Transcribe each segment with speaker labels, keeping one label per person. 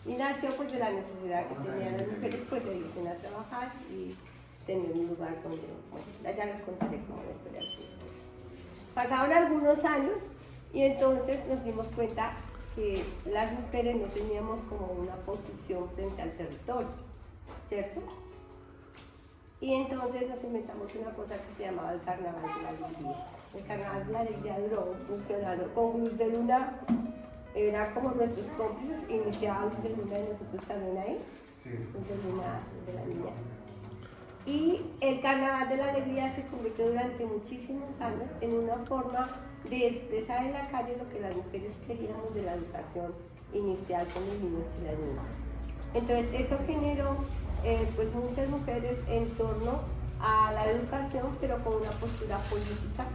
Speaker 1: Y nació pues de la necesidad que tenían las mujeres pues de irse a trabajar y tener un lugar donde, bueno, ya les contaré como la historia de Cristo. Pasaron algunos años y entonces nos dimos cuenta que las mujeres no teníamos como una posición frente al territorio, ¿cierto? Y entonces nos inventamos una cosa que se llamaba el Carnaval de la Alegría. El Carnaval de la Alegría duró funcionando con Luz de Luna, era como nuestros cómplices, iniciaba Luz de Luna y nosotros también ahí, sí. Luz de Luna de la niña. Y el Carnaval de la Alegría se convirtió durante muchísimos años en una forma de expresar en la calle lo que las mujeres queríamos de la educación inicial con los niños y las niñas. Entonces eso generó pues muchas mujeres en torno a la educación, pero con una postura política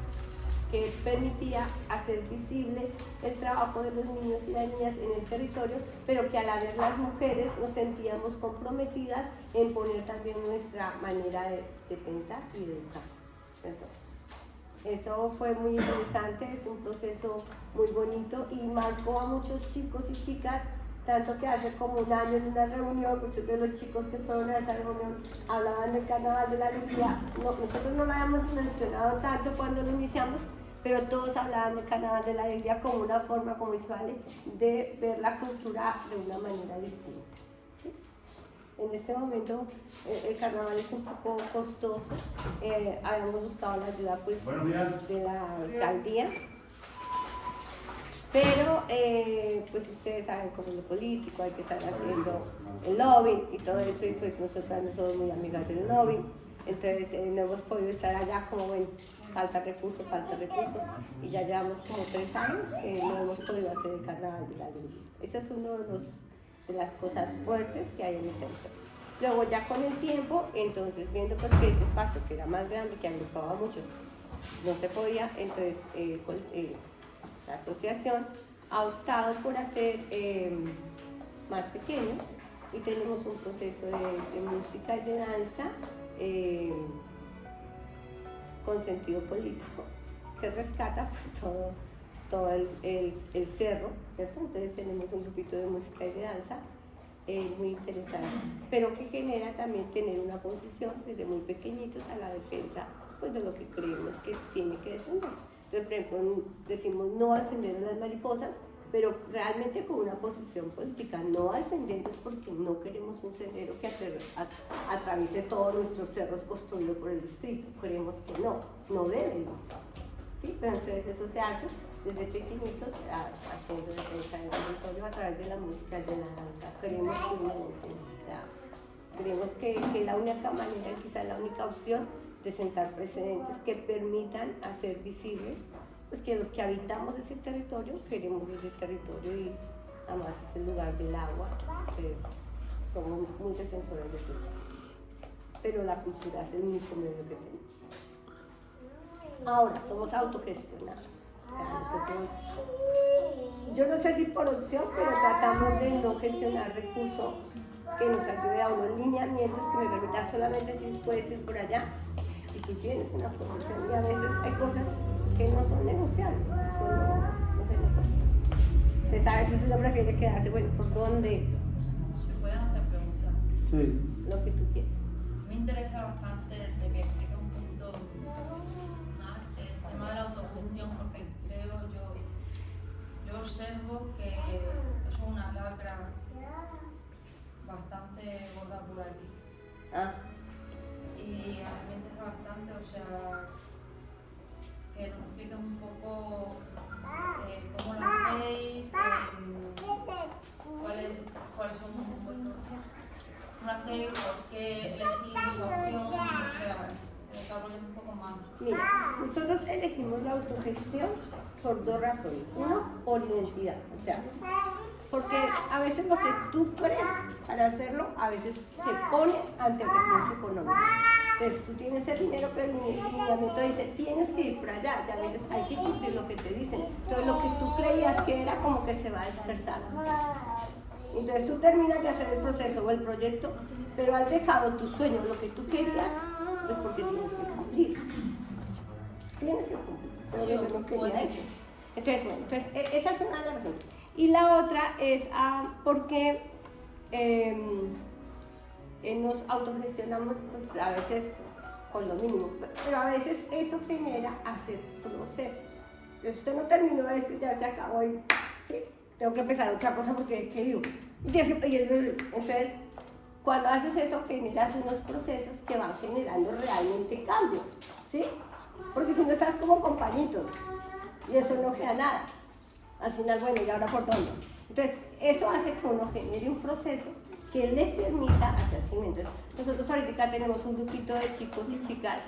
Speaker 1: que permitía hacer visible el trabajo de los niños y las niñas en el territorio, pero que a la vez las mujeres nos sentíamos comprometidas en poner también nuestra manera de pensar y de educar. Entonces, eso fue muy interesante, es un proceso muy bonito y marcó a muchos chicos y chicas, tanto que hace como un año en una reunión, muchos de los chicos que fueron a esa reunión hablaban del Carnaval de la Alegría. Nosotros no lo habíamos mencionado tanto cuando lo iniciamos, pero todos hablaban del Carnaval de la Alegría como una forma, como dice Vale, de ver la cultura de una manera distinta. ¿Sí? En este momento el carnaval es un poco costoso, habíamos buscado la ayuda pues, de la alcaldía, pero pues ustedes saben cómo es lo político, hay que estar haciendo el lobbying y todo eso, y pues nosotras no somos muy amigas del lobbying, entonces no hemos podido estar allá como ven. Falta recurso, y ya llevamos como 3 años que no hemos podido hacer el Carnaval de la Alegría. Eso es una de las cosas fuertes que hay en el territorio. Luego ya con el tiempo, entonces viendo pues que ese espacio que era más grande, que agrupaba a muchos, no se podía, entonces la asociación ha optado por hacer más pequeño y tenemos un proceso de música y de danza con sentido político, que rescata pues todo el cerro, ¿cierto? Entonces tenemos un grupito de música y de danza muy interesante, pero que genera también tener una posición desde muy pequeñitos a la defensa pues, de lo que creemos que tiene que defenderse. Entonces, por ejemplo, decimos no al sendero de las mariposas, pero realmente con una posición política, no al sendero es porque no queremos un sendero que atraviese todos nuestros cerros construidos por el distrito, creemos que no debe, ¿sí? Pero entonces eso se hace desde pequeñitos haciendo defensa del territorio a través de la música y de la danza, creemos firmemente, o sea, creemos que la única manera, quizá la única opción de sentar precedentes que permitan hacer visibles pues que los que habitamos ese territorio queremos ese territorio y además es el lugar del agua, pues somos muy defensores de ese espacio. Pero la cultura es el único medio que tenemos. Ahora, somos autogestionados. O sea, nosotros, yo no sé si por opción, pero tratamos de no gestionar recursos que nos ayude a unos lineamientos que me permitan solamente si puedes ir por allá y tú tienes una formación y a veces hay cosas que no son negociables, eso no se negocia. Entonces a veces uno prefiere quedarse, bueno, ¿por dónde?
Speaker 2: ¿Se pueden hacer preguntas?
Speaker 3: Sí.
Speaker 1: Lo que tú quieres.
Speaker 2: Me interesa bastante de que explique un poquito más el tema de la autogestión, porque creo yo observo que es una lacra bastante gorda por aquí. Y a mí me interesa bastante, o sea, que nos expliquen un poco cómo lo hacéis, cuáles son vuestros hacéis, por qué elegís esa opción, o sea, que desarrollen un poco más.
Speaker 1: Mira, nosotros elegimos la autogestión por 2 razones. Uno, por identidad, o sea, porque a veces lo que tú crees para hacerlo, a veces se pone ante el recurso económico. Entonces tú tienes el dinero, pero el lineamiento dice, tienes que ir por allá, y a veces hay que cumplir lo que te dicen. Entonces lo que tú creías que era como que se va a dispersar. Entonces tú terminas de hacer el proceso o el proyecto, pero has dejado tu sueño, lo que tú querías, pues porque tienes que cumplir. Tienes que cumplir, pero yo no quería eso. Entonces, bueno, esa es una de las razones. Y la otra es porque nos autogestionamos pues, a veces con lo mínimo, pero a veces eso genera hacer procesos. Entonces usted no terminó esto, ya se acabó, y, ¿sí? Tengo que empezar otra cosa porque ¿qué digo? Entonces, cuando haces eso, generas unos procesos que van generando realmente cambios, ¿sí? Porque si no estás como con pañitos y eso no crea nada. Al final, bueno, ¿y ahora por dónde? Entonces, eso hace que uno genere un proceso que le permita hacer cimientos. Nosotros ahorita tenemos un grupito de chicos y chicas,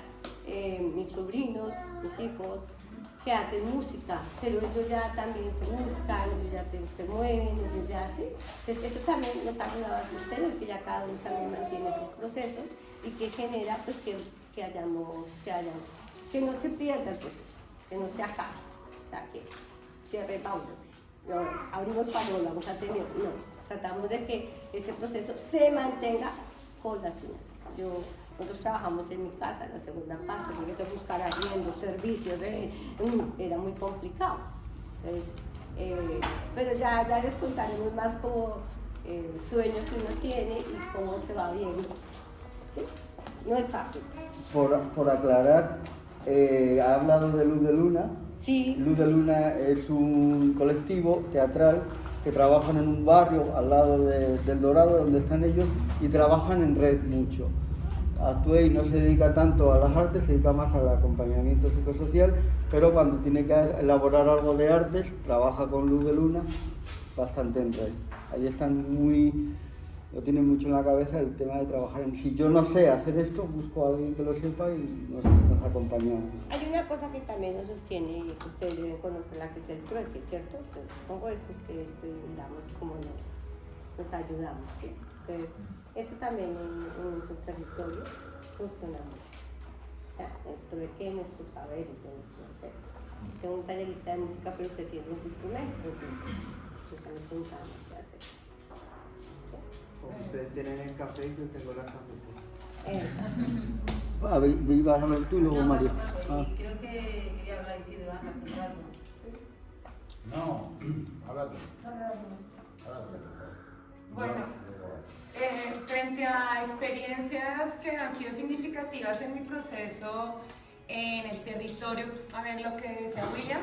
Speaker 1: mis sobrinos, mis hijos, que hacen música, pero ellos ya también se buscan, ellos ya se mueven, ellos ya hacen. Entonces, eso también nos ha ayudado a sostener que ya cada uno también mantiene sus procesos y que genera pues que no se pierda el proceso, que no se acabe, o sea, que cierre paulos, abrimos pañuelo, vamos a tener, no, tratamos de que ese proceso se mantenga con las uñas. Nosotros trabajamos en mi casa, en la segunda parte, porque eso buscar arriendo, servicios, era muy complicado. Entonces, pero ya les contaremos más como el sueño que uno tiene y cómo se va viendo. ¿Sí? No es fácil.
Speaker 3: Por aclarar, ha hablado de Luz de Luna.
Speaker 1: Sí.
Speaker 3: Luz de Luna es un colectivo teatral que trabajan en un barrio al lado del Dorado, donde están ellos, y trabajan en red mucho. Actué y no se dedica tanto a las artes, se dedica más al acompañamiento psicosocial, pero cuando tiene que elaborar algo de artes, trabaja con Luz de Luna bastante en red. Ahí están lo tienen mucho en la cabeza el tema de trabajar en... Si yo no sé hacer esto, busco a alguien que lo sepa y nos acompañamos.
Speaker 1: Hay una cosa que también nos sostiene y que ustedes deben conocer, la que es el trueque, ¿cierto? Entonces, supongo es que ustedes miramos cómo nos ayudamos, ¿sí? Entonces, eso también en su territorio funciona mucho. O sea, el trueque de nuestros saberes, de nuestro acceso. Tengo un tallerista de música, pero usted tiene los instrumentos, entonces también pensamos qué hacer. ¿Sí?
Speaker 4: Ustedes tienen el café y yo tengo la cafetera.
Speaker 3: Ibas a hablar tú y luego María.
Speaker 5: Creo que quería hablar Isidro antes,
Speaker 6: No, háblate.
Speaker 7: Bueno, frente a experiencias que han sido significativas en mi proceso en el territorio, a ver lo que decía William,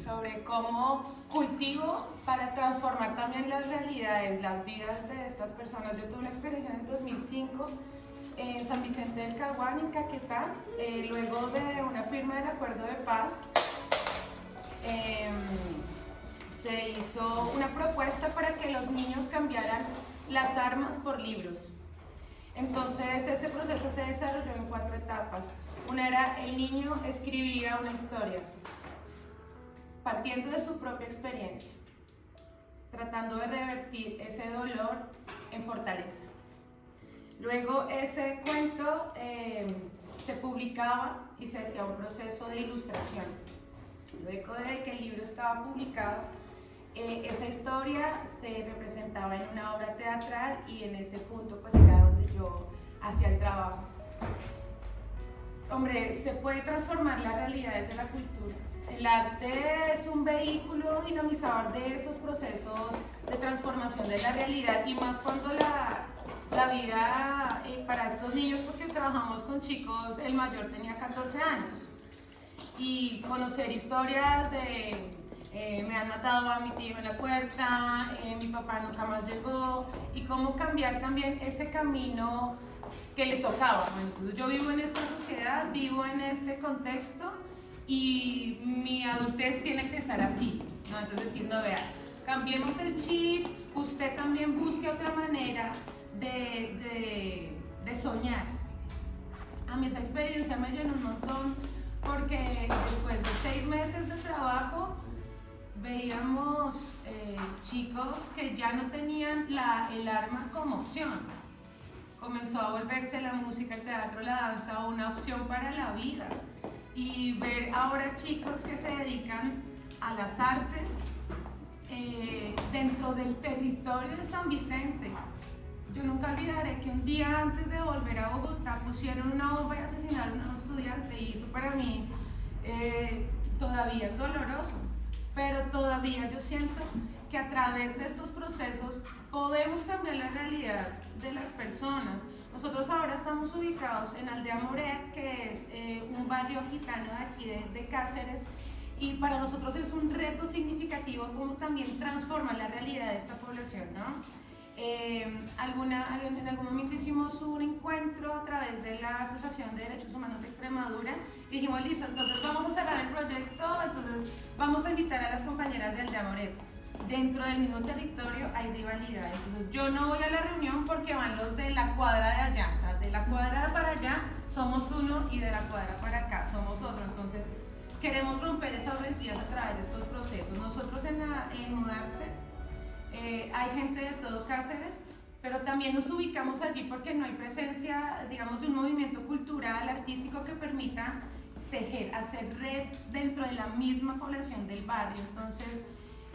Speaker 7: sobre cómo cultivo para transformar también las realidades, las vidas de estas personas. Yo tuve la experiencia en el 2005 en San Vicente del Caguán, en Caquetá, luego de una firma del acuerdo de paz. Se hizo una propuesta para que los niños cambiaran las armas por libros. Entonces ese proceso se desarrolló en 4 etapas. Una era el niño escribía una historia, partiendo de su propia experiencia, tratando de revertir ese dolor en fortaleza. Luego ese cuento se publicaba y se hacía un proceso de ilustración. Luego de que el libro estaba publicado, esa historia se representaba en una obra teatral y en ese punto pues era donde yo hacía el trabajo. Hombre, se puede transformar la realidad desde la cultura. El arte es un vehículo dinamizador de esos procesos de transformación de la realidad y más cuando la vida para estos niños, porque trabajamos con chicos, el mayor tenía 14 años y conocer historias de me han matado a mi tío en la puerta, mi papá nunca más llegó, y cómo cambiar también ese camino que le tocaba. Bueno, entonces yo vivo en esta sociedad, vivo en este contexto y mi adultez tiene que ser así, ¿no? Entonces decir, no, vea, cambiemos el chip, usted también busque otra manera de soñar. A mí esa experiencia me llenó un montón porque después de 6 meses de trabajo veíamos chicos que ya no tenían el arma como opción. Comenzó a volverse la música, el teatro, la danza una opción para la vida. Y ver ahora chicos que se dedican a las artes dentro del territorio de San Vicente. Yo nunca olvidaré que un día antes de volver a Bogotá pusieron una bomba y asesinaron a un estudiante, y eso para mí todavía es doloroso. pero todavía yo siento que a través de estos procesos podemos cambiar la realidad de las personas. Nosotros ahora estamos ubicados en Aldea Moret, que es un barrio gitano de aquí de Cáceres, y para nosotros es un reto significativo cómo también transforma la realidad de esta población, ¿no? En algún momento hicimos un encuentro a través de la Asociación de Derechos Humanos de Extremadura y dijimos, listo, entonces vamos a cerrar el proyecto, entonces vamos a invitar a las compañeras de Aldea Moret. Dentro del mismo territorio hay rivalidad, entonces yo no voy a la reunión porque van los de la cuadra de allá, o sea, de la cuadra para allá somos uno y de la cuadra para acá somos otro, entonces queremos romper esas rencillas a través de estos procesos. Nosotros en Mudarte hay gente de todo Cáceres, pero también nos ubicamos allí porque no hay presencia, digamos, de un movimiento cultural, artístico que permita tejer, hacer red dentro de la misma población del barrio. Entonces,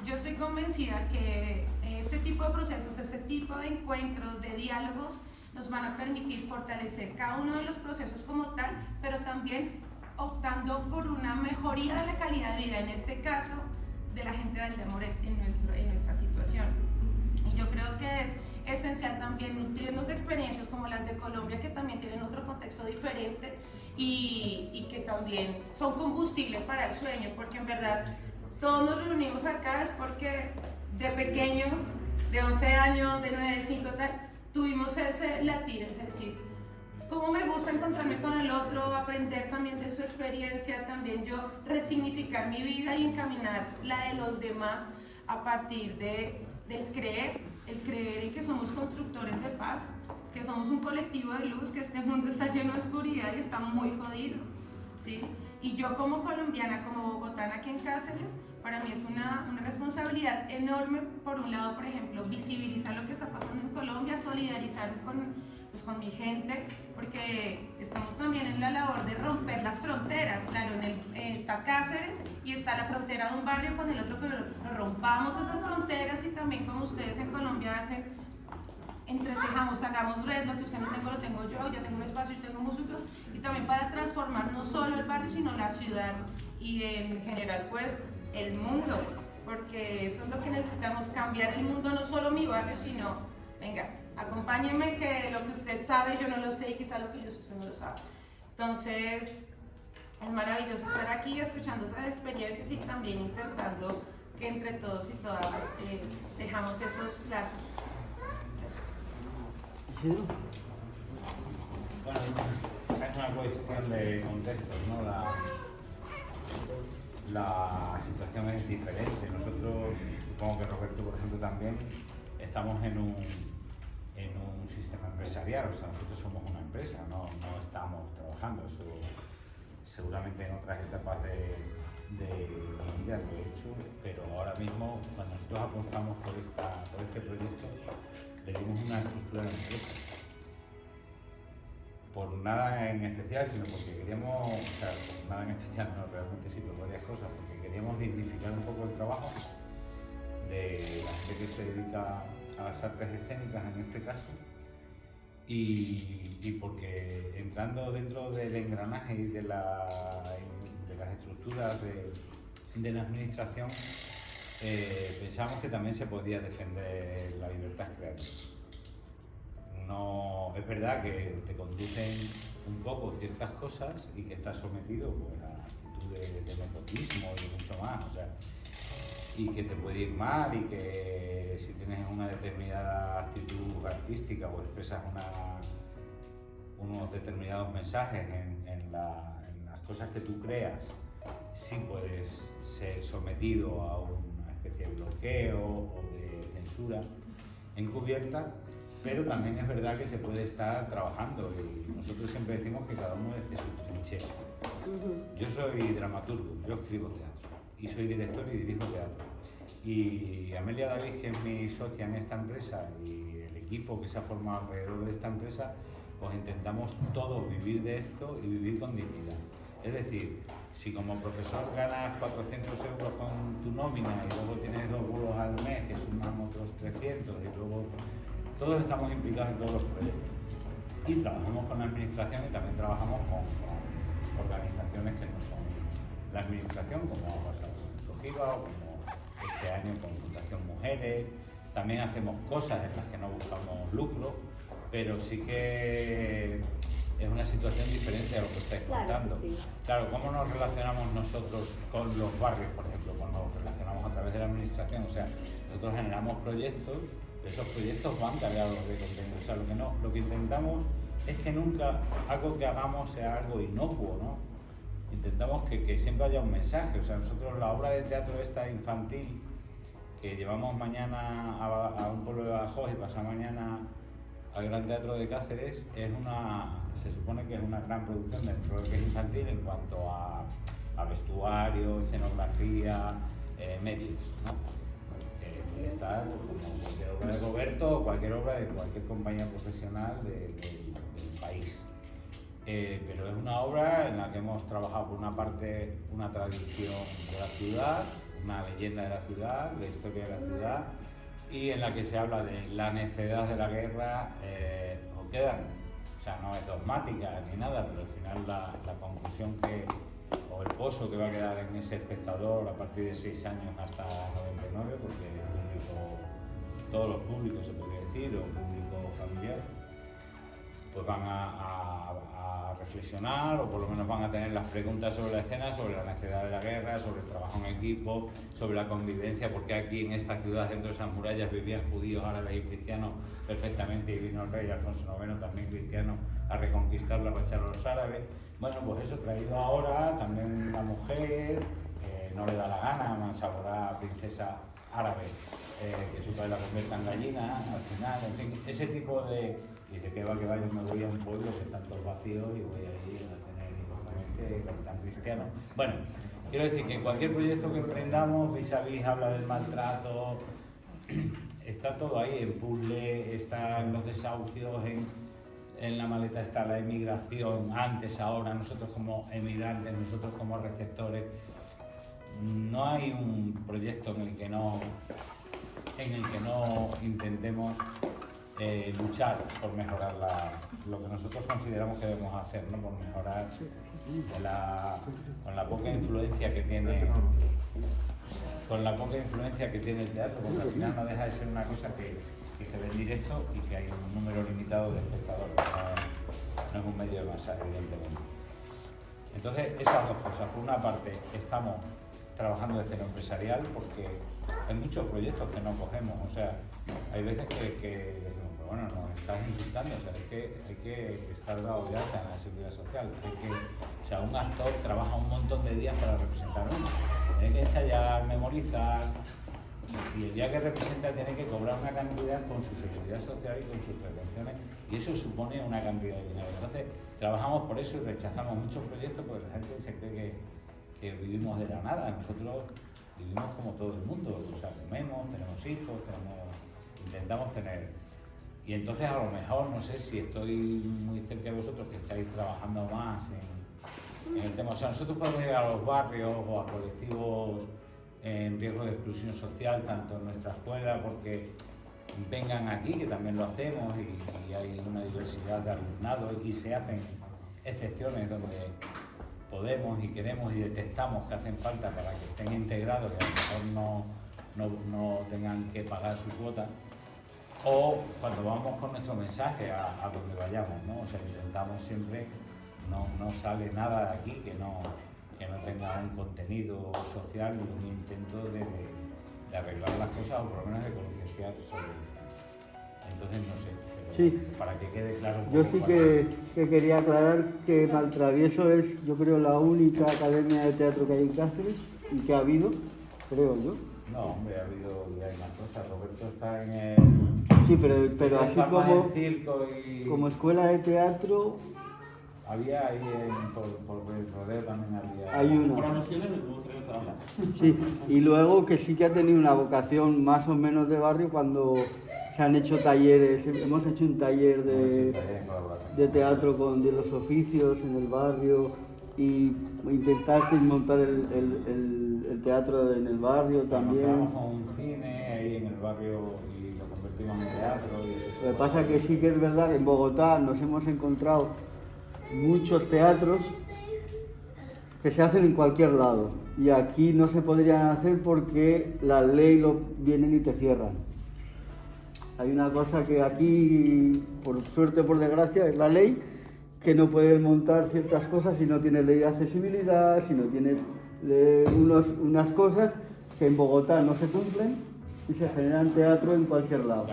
Speaker 7: yo estoy convencida que este tipo de procesos, este tipo de encuentros, de diálogos, nos van a permitir fortalecer cada uno de los procesos como tal, pero también optando por una mejoría de la calidad de vida, en este caso, de la gente de Aldea Moret en nuestra situación. Y yo creo que es esencial también nutrirnos de experiencias como las de Colombia, que también tienen otro contexto diferente y que también son combustible para el sueño, porque en verdad todos nos reunimos acá es porque de pequeños, de 11 años, de 9, de 5, tal, tuvimos ese latir, es decir, cómo me gusta encontrarme con el otro, aprender también de su experiencia, también yo resignificar mi vida y encaminar la de los demás a partir del creer, el creer en que somos constructores de paz, que somos un colectivo de luz, que este mundo está lleno de oscuridad y está muy jodido, ¿sí? Y yo como colombiana, como bogotana aquí en Cáceres, para mí es una responsabilidad enorme, por un lado, por ejemplo, visibilizar lo que está pasando en Colombia, solidarizarnos con mi gente, porque estamos también en la labor de romper las fronteras. Claro, está Cáceres y está la frontera de un barrio con el otro, pero rompamos esas fronteras y también como ustedes en Colombia hacen, entretejamos, hagamos red, lo que usted no tengo lo tengo yo tengo un espacio y tengo músicos, y también para transformar no solo el barrio sino la ciudad y en general pues el mundo, porque eso es lo que necesitamos, cambiar el mundo, no solo mi barrio sino, venga, acompáñenme que lo que usted sabe yo no lo sé y quizá lo que yo sé usted no lo sabe. Entonces es maravilloso estar aquí escuchando esas experiencias y también intentando que entre todos y todas dejamos esos lazos.
Speaker 6: Bueno, es una cuestión de contexto, ¿no? La situación es diferente. Nosotros, supongo que Roberto, por ejemplo, también estamos en un sistema empresarial, o sea, nosotros somos una empresa, no estamos trabajando. Eso seguramente en otras etapas de mi vida lo he hecho, pero ahora mismo, cuando nosotros apostamos por este proyecto, le dimos una estructura de empresa. Por nada en especial, sino porque queríamos, o sea, por nada en especial, no, realmente sí, por varias cosas, porque queríamos dignificar un poco el trabajo de la gente que se dedica a las artes escénicas en este caso, y porque entrando dentro del engranaje y de las estructuras de la administración, pensamos que también se podía defender la libertad creativa. No, es verdad que te conducen un poco ciertas cosas y que estás sometido pues, a actitudes de nepotismo y mucho más, o sea, y que te puede ir mal y que si tienes una determinada actitud artística o expresas unos determinados mensajes en las cosas que tú creas, sí puedes ser sometido a una especie de bloqueo o de censura encubierta, pero también es verdad que se puede estar trabajando y nosotros siempre decimos que cada uno desde su trinchera. Yo soy dramaturgo, yo escribo teatro y soy director y dirijo teatro. Y Amelia David, que es mi socia en esta empresa, y el equipo que se ha formado alrededor de esta empresa, pues intentamos todos vivir de esto y vivir con dignidad. Es decir, si como profesor ganas 400 euros con tu nómina y luego tienes 2 bolos al mes que suman otros 300 y luego todos estamos implicados en todos los proyectos. Y trabajamos con la administración y también trabajamos con organizaciones que no son la administración, como ha pasado en Sojiva o como este año con Fundación Mujeres. También hacemos cosas en las que no buscamos lucro, pero sí que es una situación diferente a lo que estáis contando.
Speaker 1: Sí.
Speaker 6: Claro, ¿cómo nos relacionamos nosotros con los barrios, por ejemplo? Cuando nos relacionamos a través de la administración, o sea, nosotros generamos proyectos, esos proyectos van cargados de contenido. O sea, lo que intentamos es que nunca algo que hagamos sea algo inocuo, ¿no? Intentamos que siempre haya un mensaje. O sea, nosotros la obra de teatro esta infantil que llevamos mañana a un pueblo de Badajoz y pasado mañana al Gran Teatro de Cáceres, se supone que es una gran producción dentro de lo que es infantil en cuanto a vestuario, escenografía, medios, ¿no? Puede estar como cualquier obra de Roberto o cualquier obra de cualquier compañía profesional del país. Pero es una obra en la que hemos trabajado por una parte una tradición de la ciudad, una leyenda de la ciudad, la historia de la ciudad, y en la que se habla de la necedad de la guerra, o sea, no es dogmática ni nada, pero al final la conclusión o el pozo que va a quedar en ese espectador a partir de 6 años hasta 99, porque el público, todos los públicos se podría decir, o público familiar, pues van a reflexionar, o por lo menos van a tener las preguntas sobre la escena, sobre la necesidad de la guerra, sobre el trabajo en equipo, sobre la convivencia, porque aquí en esta ciudad, dentro de esas murallas, vivían judíos, árabes y cristianos perfectamente, y vino el rey Alfonso IX, también cristiano, a reconquistarlo, a echar a los árabes. Bueno, pues eso traído ahora, también la mujer, no le da la gana, Mansaborá, princesa árabe, que su padre la convierta en gallina, al final, en fin, ese tipo de... Dice que va, yo me voy a un pueblo que están todos vacíos y voy a ir a tener importante capitán cristiano. Bueno, quiero decir que cualquier proyecto que emprendamos, vis a vis habla del maltrato, está todo ahí, en puzzle, está en los desahucios, en la maleta está la emigración, antes, ahora, nosotros como emigrantes, nosotros como receptores. No hay un proyecto en el que no intentemos luchar por mejorar lo que nosotros consideramos que debemos hacer, ¿no? Por mejorar con la poca influencia que tiene el teatro, porque al final no deja de ser una cosa que se ve en directo y que hay un número limitado de espectadores, no es un medio de masa, evidentemente. Entonces, esas dos cosas. Por una parte, estamos trabajando de cero empresarial porque hay muchos proyectos que no cogemos, o sea, hay veces que decimos, pero bueno, nos estás insultando, o sea, es que hay que estar dado de alta en la seguridad social, o sea, un actor trabaja un montón de días para representar a uno, tiene que ensayar, memorizar, y el día que representa tiene que cobrar una cantidad con su seguridad social y con sus prevenciones, y eso supone una cantidad de dinero. Entonces, trabajamos por eso y rechazamos muchos proyectos porque la gente se cree que vivimos de la nada. Nosotros vivimos como todo el mundo, o sea, comemos, tenemos hijos, intentamos tener. Y entonces a lo mejor, no sé si estoy muy cerca de vosotros que estáis trabajando más en el tema. O sea, nosotros podemos ir a los barrios o a colectivos en riesgo de exclusión social, tanto en nuestra escuela, porque vengan aquí, que también lo hacemos, y hay una diversidad de alumnado, y se hacen excepciones donde podemos y queremos y detectamos que hacen falta para que estén integrados y a lo mejor no tengan que pagar su cuota, o cuando vamos con nuestro mensaje a donde vayamos, ¿no? O sea, intentamos siempre, no sale nada de aquí que no tenga un contenido social y un intento de arreglar las cosas, o por lo menos de concienciar sobre ellas. Entonces, no sé, pero
Speaker 3: sí,
Speaker 6: para que quede claro.
Speaker 3: Yo sí que quería aclarar que Maltravieso es, yo creo, la única academia de teatro que hay en Cáceres y que ha habido, creo yo.
Speaker 6: No, hombre, ha habido ya hay más cosas. Roberto está en el...
Speaker 3: Sí, pero así como,
Speaker 6: circo y...
Speaker 3: como escuela de teatro...
Speaker 6: Había ahí por el rodeo también había...
Speaker 3: Hay una. Sí, y luego que sí que ha tenido una vocación más o menos de barrio cuando se han hecho talleres. Hemos hecho un taller de teatro con de los oficios en el barrio y intentar montar el teatro en el barrio también.
Speaker 6: Montamos con un cine ahí en el barrio y lo convertimos en teatro.
Speaker 3: Lo que pasa es que sí que es verdad, en Bogotá nos hemos encontrado muchos teatros que se hacen en cualquier lado. Y aquí no se podrían hacer porque la ley lo vienen y te cierran. Hay una cosa que aquí, por suerte o por desgracia, es la ley, que no puedes montar ciertas cosas si no tienes ley de accesibilidad, si no tienes unas cosas que en Bogotá no se cumplen y se generan teatro en cualquier lado.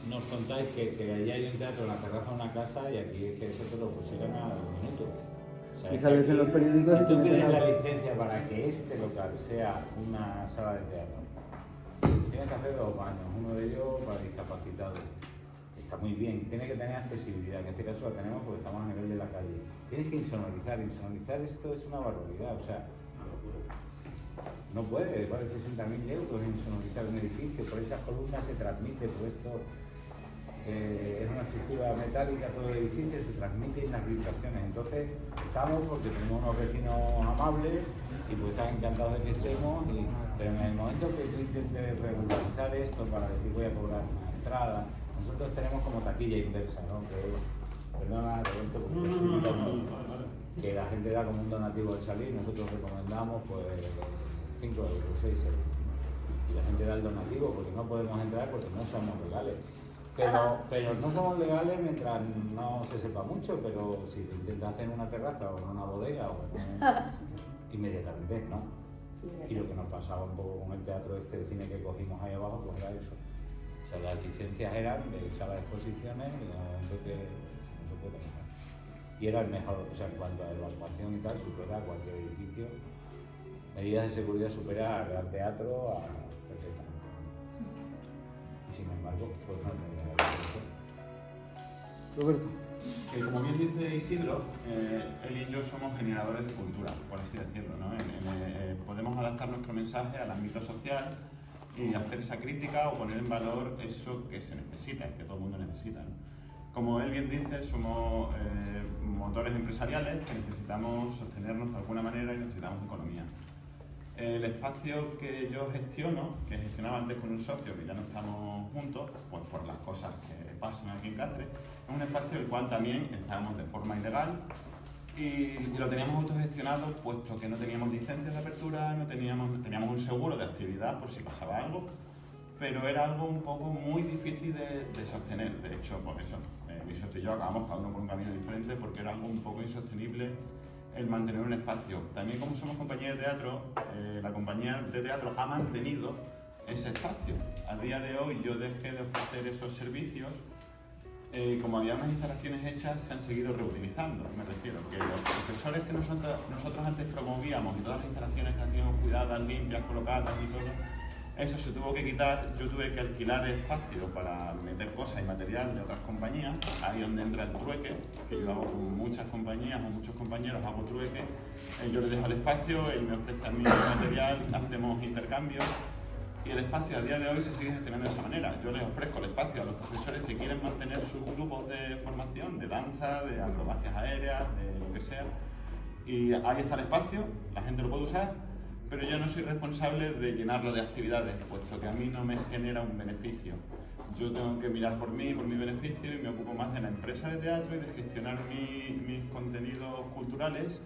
Speaker 6: Nos contáis que allí hay un teatro en la terraza de una casa y aquí es que eso te lo fusilan a un minuto. O sea,
Speaker 3: Y sales en los periódicos
Speaker 6: si
Speaker 3: y te
Speaker 6: tú
Speaker 3: meten
Speaker 6: pides la
Speaker 3: algo.
Speaker 6: licencia para que este local sea una sala de teatro, tienes que hacer 2 baños, uno de ellos para discapacitados. Está muy bien, tiene que tener accesibilidad, en este caso la tenemos porque estamos a nivel de la calle. Tienes que insonorizar esto es una barbaridad, o sea, no puede, vale 60.000 euros insonorizar un edificio, por esas columnas se transmite, por esto es una estructura metálica todo el edificio, se transmiten las vibraciones. Entonces estamos porque tenemos unos vecinos amables y pues están encantados de que estemos, pero en el momento que tú intentes regularizar esto para decir voy a cobrar una entrada, nosotros tenemos como taquilla inversa, ¿no? Que es, perdona, Roberto, porque que la gente da como un donativo al salir, nosotros recomendamos pues 5 euros, 6 euros. Y la gente da el donativo porque no podemos entrar porque no somos legales. Pero no somos legales mientras no se sepa mucho, pero si te intentas hacer en una terraza o en una bodega o inmediatamente, ¿no? Y lo que nos pasaba un poco con el teatro de cine que cogimos ahí abajo, pues era eso. O sea, las licencias eran de sala de exposiciones y de momento que no se puede manejar. Y era el mejor, o sea, en cuanto a evacuación y tal, supera cualquier edificio. Medidas de seguridad supera al Gran Teatro perfectamente. Y sin embargo, pues no tenía la licencia.
Speaker 3: Roberto.
Speaker 8: Como bien dice Isidro, él y yo somos generadores de cultura, por así decirlo, ¿no? Podemos adaptar nuestro mensaje al ámbito social y hacer esa crítica o poner en valor eso que se necesita, que todo el mundo necesita, ¿no? Como él bien dice, somos motores empresariales que necesitamos sostenernos de alguna manera y necesitamos economía. El espacio que yo gestiono, que gestionaba antes con un socio, que ya no estamos juntos, pues por las cosas que pasan aquí en Cáceres, es un espacio el cual también estábamos de forma ilegal y lo teníamos autogestionado puesto que no teníamos licencias de apertura, teníamos un seguro de actividad por si pasaba algo, pero era algo un poco muy difícil de sostener. De hecho, por eso mi socio y yo acabamos cada uno por un camino diferente porque era algo un poco insostenible el mantener un espacio. También como somos compañía de teatro, la compañía de teatro ha mantenido ese espacio. A día de hoy yo dejé de ofrecer esos servicios, como había unas instalaciones hechas, se han seguido reutilizando. Me refiero que los profesores que nosotros antes promovíamos y todas las instalaciones que las teníamos cuidadas, limpias, colocadas y todo, eso se tuvo que quitar. Yo tuve que alquilar espacio para meter cosas y material de otras compañías, ahí donde entra el trueque, que yo hago con muchas compañías o muchos compañeros, hago trueque, yo le dejo el espacio, él me ofrece a mí el material, hacemos intercambios y el espacio a día de hoy se sigue gestionando de esa manera. Yo les ofrezco el espacio a los profesores que quieren mantener sus grupos de formación, de danza, de acrobacias aéreas, de lo que sea, y ahí está el espacio, la gente lo puede usar, pero yo no soy responsable de llenarlo de actividades, puesto que a mí no me genera un beneficio. Yo tengo que mirar por mí, por mi beneficio, y me ocupo más de la empresa de teatro y de gestionar mis contenidos culturales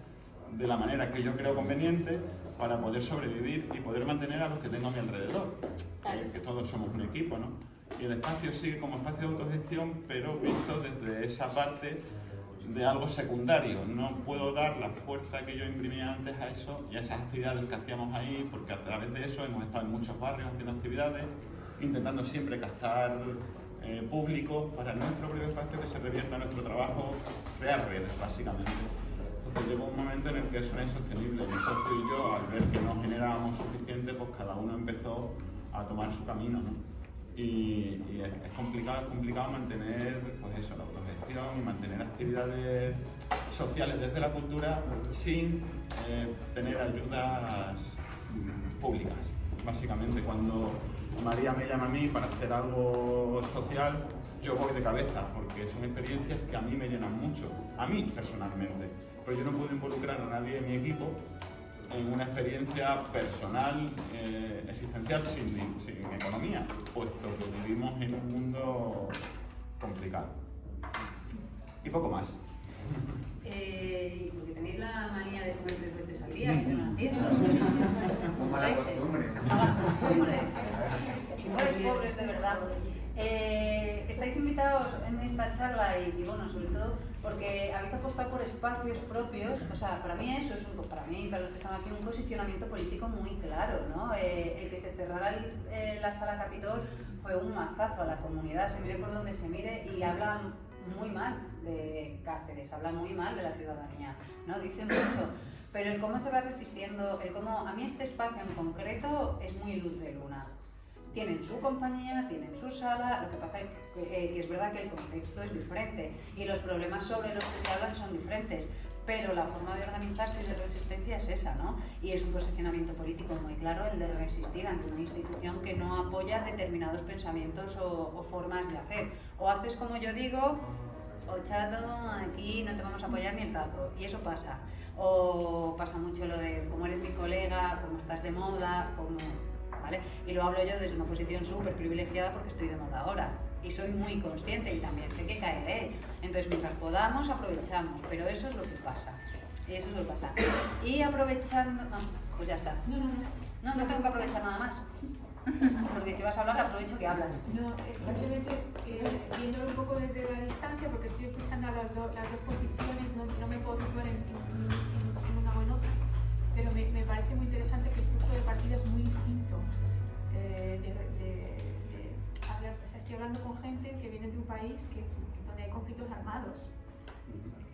Speaker 8: de la manera que yo creo conveniente para poder sobrevivir y poder mantener a los que tengo a mi alrededor, que todos somos un equipo, ¿no? Y el espacio sigue como espacio de autogestión, pero visto desde esa parte de algo secundario. No puedo dar la fuerza que yo imprimía antes a eso y a esas actividades que hacíamos ahí, porque a través de eso hemos estado en muchos barrios haciendo actividades, intentando siempre captar público para nuestro propio espacio que se revierta a nuestro trabajo, crear redes, básicamente. Entonces llegó un momento en el que eso era insostenible. Mi socio y yo, al ver que no generábamos suficiente, pues cada uno empezó a tomar su camino, ¿no? Y es complicado mantener, pues eso, la autogestión y mantener actividades sociales desde la cultura sin tener ayudas públicas. Básicamente, cuando María me llama a mí para hacer algo social, yo voy de cabeza, porque son experiencias que a mí me llenan mucho, a mí personalmente, pero yo no puedo involucrar a nadie de mi equipo en una experiencia personal, existencial, sin economía, puesto que vivimos en un mundo complicado. Y poco más.
Speaker 5: Porque tenéis la manía de comer 3 veces al día, que yo no entiendo.
Speaker 4: Mala costumbre.
Speaker 5: Mala costumbre. Si fuerais pobres de verdad. Estáis invitados en esta charla y bueno, sobre todo porque habéis apostado por espacios propios. O sea, para mí eso es para mí, para los que están aquí, un posicionamiento político muy claro, ¿no? El que se cerrara la sala Capitol fue un mazazo a la comunidad, se mire por donde se mire, y hablan muy mal de Cáceres, hablan muy mal de la ciudadanía, ¿no? Dicen mucho. Pero el cómo se va resistiendo, el cómo, a mí este espacio en concreto es muy luz de luna. Tienen su compañía, tienen su sala, lo que pasa es que es verdad que el contexto es diferente y los problemas sobre los que se hablan son diferentes, pero la forma de organizarse y de resistencia es esa, ¿no? Y es un posicionamiento político muy claro el de resistir ante una institución que no apoya determinados pensamientos o formas de hacer. O haces como yo digo, o chato, aquí no te vamos a apoyar ni el tato, y eso pasa. O pasa mucho lo de como eres mi colega, como estás de moda, como... ¿Vale? Y lo hablo yo desde una posición súper privilegiada porque estoy de moda ahora y soy muy consciente y también sé que caeré. Entonces, mientras podamos, aprovechamos, pero eso es lo que pasa. Eso es lo que pasa. Y aprovechando... No, pues ya está. No tengo que aprovechar nada más. Porque si vas a hablar, aprovecho que hablas.
Speaker 9: No, simplemente viéndolo un poco desde la distancia, porque estoy escuchando las dos posiciones, no me puedo situar en una o en otra. Pero me parece muy interesante que el punto de partida es muy distinto. O sea, estoy hablando con gente que viene de un país donde hay conflictos armados.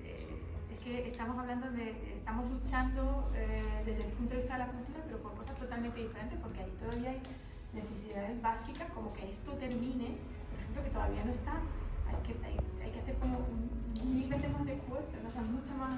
Speaker 9: Es que estamos luchando desde el punto de vista de la cultura, pero por cosas totalmente diferentes, porque ahí todavía hay necesidades básicas, como que esto termine, por ejemplo, que todavía no está. Hay que hacer como 1000 veces más de fuerza, o sea, mucha más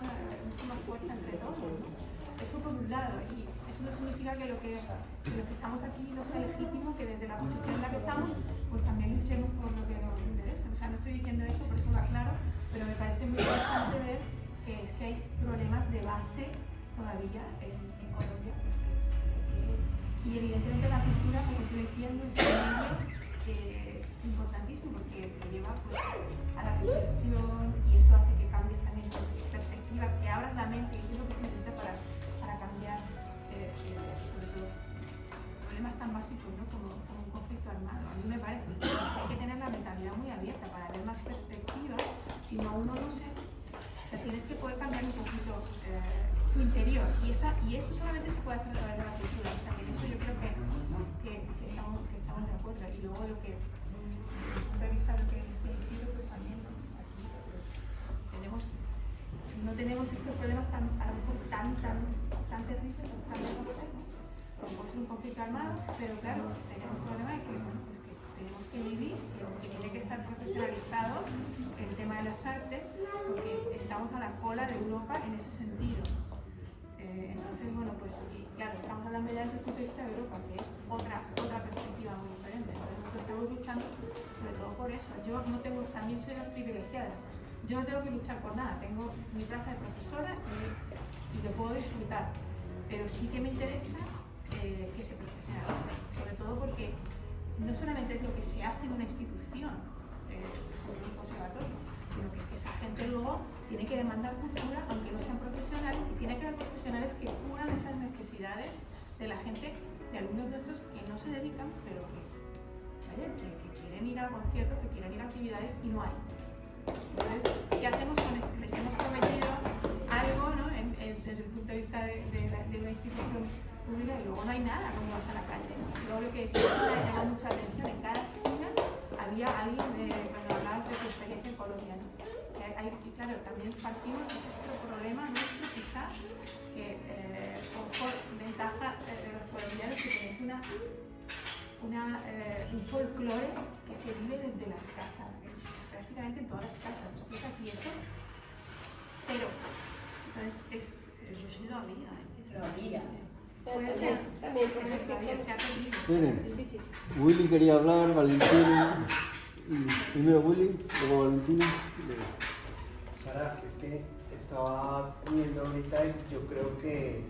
Speaker 9: fuerza entre todos, ¿no? Eso por un lado, y eso no significa que lo que estamos aquí no sea legítimo, que desde la posición en la que estamos, pues también luchemos por lo que nos interesa. O sea, no estoy diciendo eso, por eso lo aclaro, pero me parece muy interesante ver que es que hay problemas de base todavía en Colombia, pues y evidentemente la cultura, como estoy diciendo, es un medio importantísimo, porque te lleva pues, a la reflexión, y eso hace que cambies también tu perspectiva, que abras la mente, y eso es lo que se necesita para cambiar, sobre todo, problemas tan básicos, ¿no? como un conflicto armado. A mí me parece que hay que tener la mentalidad muy abierta para ver más perspectivas, si no uno no se... O sea, tienes que poder cambiar un poquito tu interior, y eso solamente se puede hacer a través de la cultura. O sea, que en eso yo creo que estamos de acuerdo. Y luego lo que, desde el punto de vista de lo que Isidro, pues también, ¿no? Aquí pues, no tenemos estos problemas tan terribles, tan lejos, ¿no? Como puede ser un conflicto armado, pero claro, tenemos un problema de que, bueno, pues que tenemos que vivir, que tiene que estar profesionalizado el tema de las artes, porque estamos a la cola de Europa en ese sentido. Entonces, bueno, pues claro, estamos hablando ya desde el punto de vista de Europa, que es otra perspectiva muy diferente. Entonces, nosotros estamos luchando sobre todo por eso. Yo no tengo, también soy la privilegiada. Yo no tengo que luchar por nada, tengo mi plaza de profesora y lo puedo disfrutar, pero sí que me interesa que se profesionalice, sobre todo porque no solamente es lo que se hace en una institución, como un conservatorio, sino que es que esa gente luego tiene que demandar cultura, aunque no sean profesionales, y tiene que haber profesionales que cubran esas necesidades de la gente, de alumnos nuestros que no se dedican, pero que quieren ir a conciertos, que quieren ir a actividades y no hay. Entonces, ¿qué hacemos con esto? Les hemos prometido algo, ¿no? Desde el punto de vista de una institución pública, y luego no hay nada cuando vas a la calle. Luego lo que llama mucha atención, en cada esquina había alguien, cuando hablabas de tu experiencia en Colombia, ¿no? Y claro, también partimos de otro problema nuestro, quizá, que por ventaja de los colombianos, que tenéis un folclore que se vive desde las casas, prácticamente en todas las casas. Entonces aquí eso, pero entonces yo soy la amiga. Puede ser,
Speaker 1: También
Speaker 9: puede ser todavía se ha perdido.
Speaker 3: Miren,
Speaker 1: Sí.
Speaker 3: Willy quería hablar, Valentina, primero Willy, luego Valentina.
Speaker 4: Sara, es que estaba viendo ahorita y yo creo que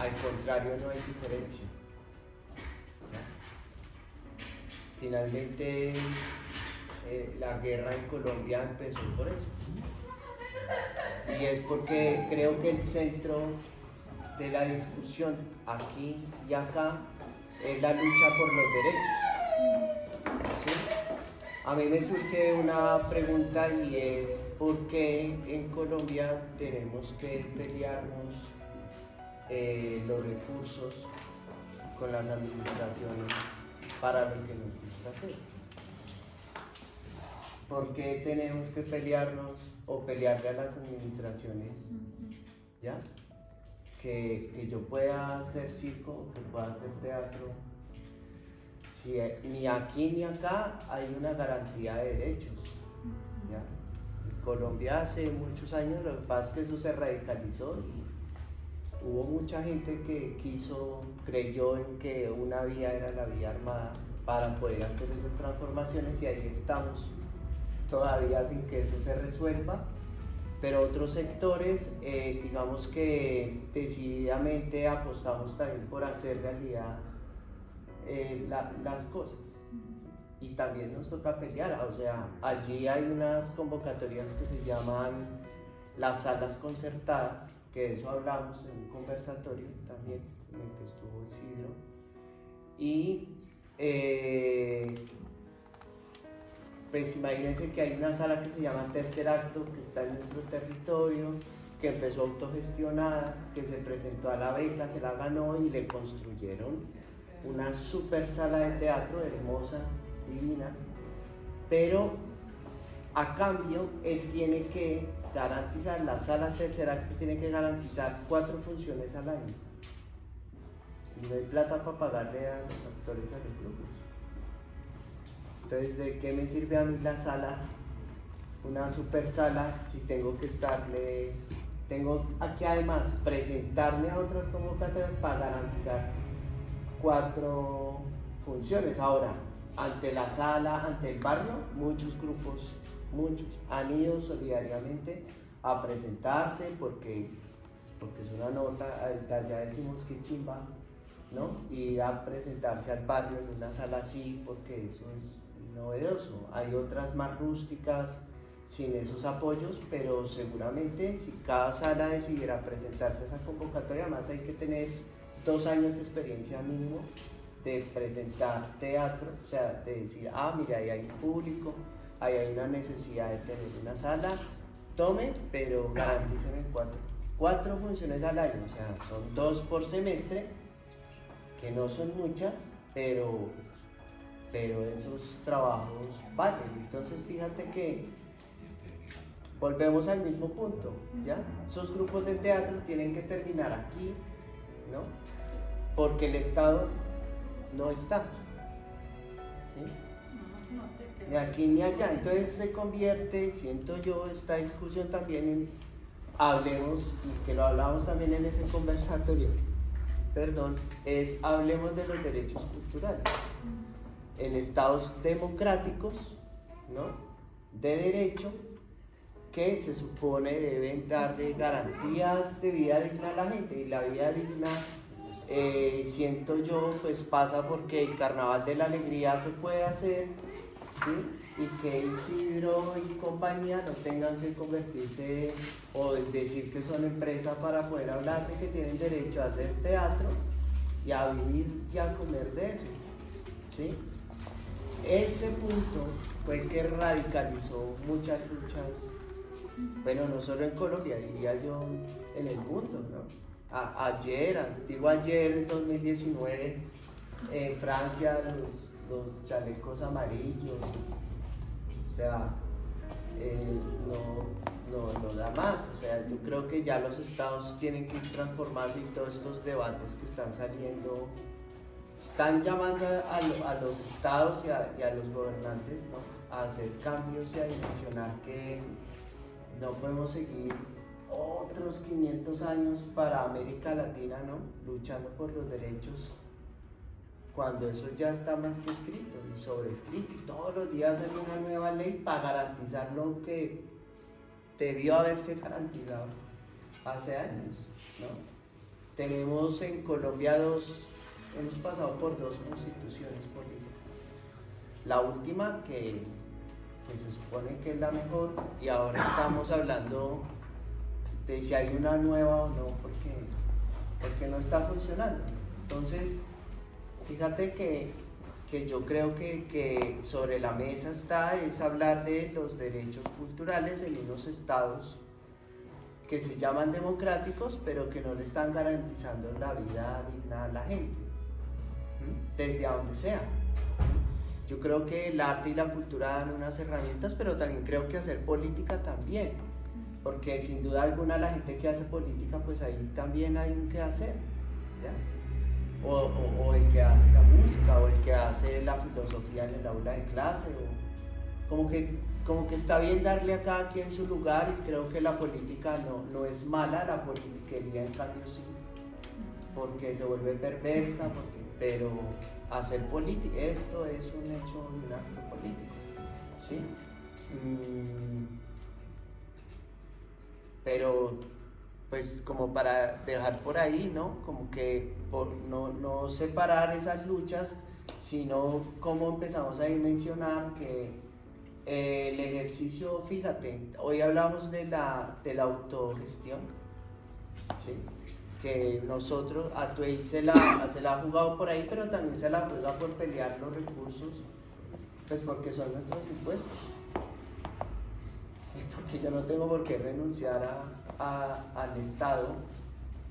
Speaker 4: al contrario no hay diferencia. Finalmente la guerra en Colombia empezó por eso. Y es porque creo que el centro de la discusión aquí y acá es la lucha por los derechos. ¿Sí? A mí me surge una pregunta y es ¿por qué en Colombia tenemos que pelearnos los recursos con las administraciones para lo que nos gusta hacer? ¿Por qué tenemos que pelearnos o pelearle a las administraciones? ¿Ya? Que yo pueda hacer circo, que pueda hacer teatro. Si ni aquí ni acá hay una garantía de derechos. ¿Ya? En Colombia hace muchos años, lo que pasa es que eso se radicalizó y hubo mucha gente que creyó en que una vía era la vía armada para poder hacer esas transformaciones y ahí estamos todavía sin que eso se resuelva. Pero otros sectores, digamos que decididamente apostamos también por hacer realidad las cosas. Y también nos toca pelear, o sea, allí hay unas convocatorias que se llaman las salas concertadas, que de eso hablamos en un conversatorio también, en el que estuvo Isidro. Y pues imagínense que hay una sala que se llama Tercer Acto, que está en nuestro territorio, que empezó autogestionada, que se presentó a la beca, se la ganó y le construyeron una super sala de teatro hermosa, divina, pero a cambio él tiene que garantizar, la sala Tercer Acto tiene que garantizar 4 funciones al año. Y no hay plata para pagarle a los actores a los grupos. Entonces, ¿de qué me sirve a mí la sala, una super sala, si tengo que tengo que además presentarme a otras convocatorias para garantizar 4 funciones? Ahora, ante la sala, ante el barrio, muchos grupos, han ido solidariamente a presentarse porque es una nota, ya decimos que chimba, ¿no? Ir a presentarse al barrio en una sala así porque eso es novedoso. Hay otras más rústicas sin esos apoyos, pero seguramente si cada sala decidiera presentarse a esa convocatoria, más hay que tener 2 años de experiencia mínimo de presentar teatro, o sea, de decir, mira, ahí hay un público, ahí hay una necesidad de tener una sala, tome, pero garantíceme 4 funciones al año, o sea, son 2 por semestre, que no son muchas, pero esos trabajos valen. Entonces fíjate que volvemos al mismo punto, ¿ya? Esos grupos de teatro tienen que terminar aquí, ¿no? Porque el Estado no está, ¿sí? Ni aquí ni allá. Entonces se convierte, siento yo, esta discusión también en, hablemos, y que lo hablamos también en ese conversatorio, es hablemos de los derechos culturales. En estados democráticos, ¿no?, de derecho, que se supone deben darle garantías de vida digna a la gente, y la vida digna, siento yo, pues pasa porque el Carnaval de la Alegría se puede hacer, ¿sí? Y que Isidro y compañía no tengan que convertirse o decir que son empresas para poder hablar de que tienen derecho a hacer teatro y a vivir y a comer de eso, ¿sí? Ese punto fue el que radicalizó muchas luchas, bueno, no solo en Colombia, diría yo en el mundo, ¿no? Ayer, en 2019, en Francia, los chalecos amarillos, o sea, no da más. O sea, yo creo que ya los estados tienen que ir transformando, y todos estos debates que están saliendo están llamando a los estados y a los gobernantes, ¿no?, a hacer cambios y a dimensionar que no podemos seguir otros 500 años para América Latina, ¿no?, luchando por los derechos, cuando eso ya está más que escrito y sobrescrito, y todos los días hay una nueva ley para garantizar lo que debió haberse garantizado hace años, ¿no? Tenemos en Colombia hemos pasado por 2 constituciones políticas. La última, que se supone que es la mejor, y ahora estamos hablando de si hay una nueva o no, porque no está funcionando. Entonces, fíjate que yo creo que sobre la mesa está es hablar de los derechos culturales en unos estados que se llaman democráticos, pero que no le están garantizando la vida digna a la gente, desde donde sea. Yo creo que el arte y la cultura dan unas herramientas, pero también creo que hacer política también, porque sin duda alguna la gente que hace política, pues ahí también hay un que hacer, ¿ya? O el que hace la música, o el que hace la filosofía en el aula de clase, o como que está bien darle a cada quien su lugar, y creo que la política no es mala, la politiquería en cambio sí, porque se vuelve perversa, pero hacer política, esto es un hecho, un acto político, ¿sí? Pero pues como para dejar por ahí, ¿no? Como que por no separar esas luchas, sino cómo empezamos a dimensionar que el ejercicio, fíjate, hoy hablamos de la autogestión, ¿sí? Que nosotros, Atuey se la ha jugado por ahí, pero también se la juega por pelear los recursos, pues porque son nuestros impuestos, y porque yo no tengo por qué renunciar al Estado,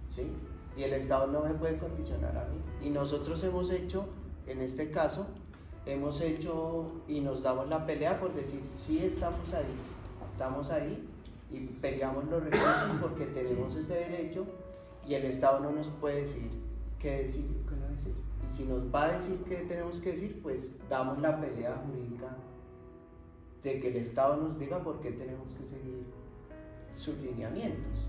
Speaker 4: ¿sí? Y el Estado no me puede condicionar a mí, y nosotros hemos hecho, en este caso, y nos damos la pelea por decir, sí, estamos ahí, y peleamos los recursos porque tenemos ese derecho, y el Estado no nos puede decir qué decir, qué no decir. Y si nos va a decir qué tenemos que decir, pues damos la pelea jurídica de que el Estado nos diga por qué tenemos que seguir sus lineamientos,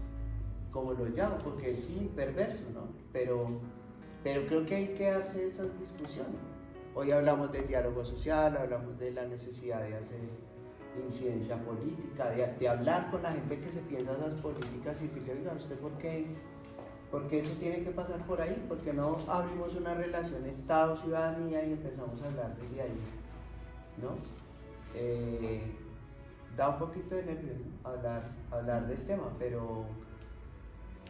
Speaker 4: como lo llamo, porque es perverso, ¿no? Pero creo que hay que darse esas discusiones. Hoy hablamos del diálogo social, hablamos de la necesidad de hacer incidencia política, de hablar con la gente que se piensa esas políticas y decirle, oiga, ¿usted por qué eso tiene que pasar por ahí? ¿Por qué no abrimos una relación Estado-ciudadanía y empezamos a hablar desde ahí? ¿No? Da un poquito de nervio, ¿no? hablar del tema,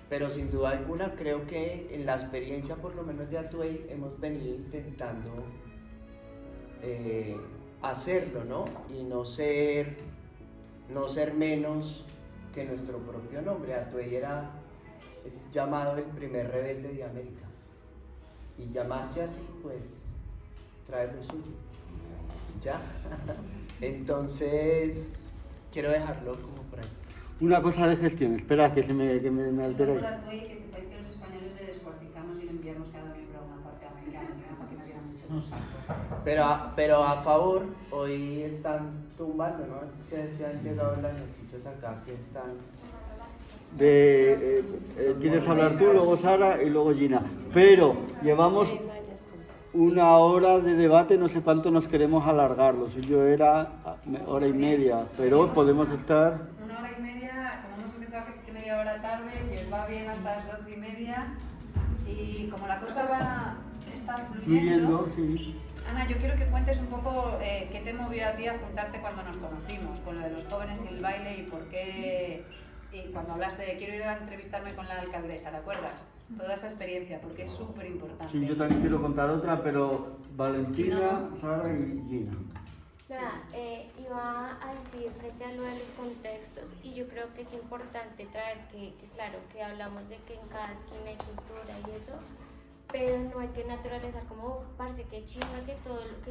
Speaker 4: pero sin duda alguna creo que en la experiencia por lo menos de Atuey hemos venido intentando hacerlo, ¿no? Y no ser menos que nuestro propio nombre. Atuey es llamado el primer rebelde de América, y llamarse así pues trae lo suyo, ¿ya? Entonces quiero dejarlo como por ahí.
Speaker 3: Una cosa de gestión, espera que me altera.
Speaker 5: Por Atuey, que sepáis que los españoles le descuartizamos y le enviamos cada miembro a una parte americana, para que no hubiera mucho saco.
Speaker 4: Pero a favor, hoy están tumbando, ¿no? Se han llegado las noticias acá que están...
Speaker 3: ¿Quieres hablar tú, luego Sara y luego Gina? Pero llevamos una hora de debate, no sé cuánto nos queremos alargar, lo suyo era hora y media, pero podemos estar...
Speaker 5: Una hora y media, como hemos empezado casi que media hora tarde, si os va bien hasta las 12:30, y como la cosa está fluyendo,
Speaker 3: sí.
Speaker 5: Ana, yo quiero que cuentes un poco qué te movió a ti a juntarte cuando nos conocimos, con lo de los jóvenes y el baile, y por qué, y cuando hablaste de quiero ir a entrevistarme con la alcaldesa, ¿te acuerdas? Toda esa experiencia, porque es súper importante.
Speaker 3: Sí, yo también quiero contar otra, pero Valentina, Sara y Gina.
Speaker 10: Nada, iba a decir frente a lo de los contextos, y yo creo que es importante traer que claro, que hablamos de que en cada esquina hay cultura y eso, pero no hay que naturalizar como, parece que chimba que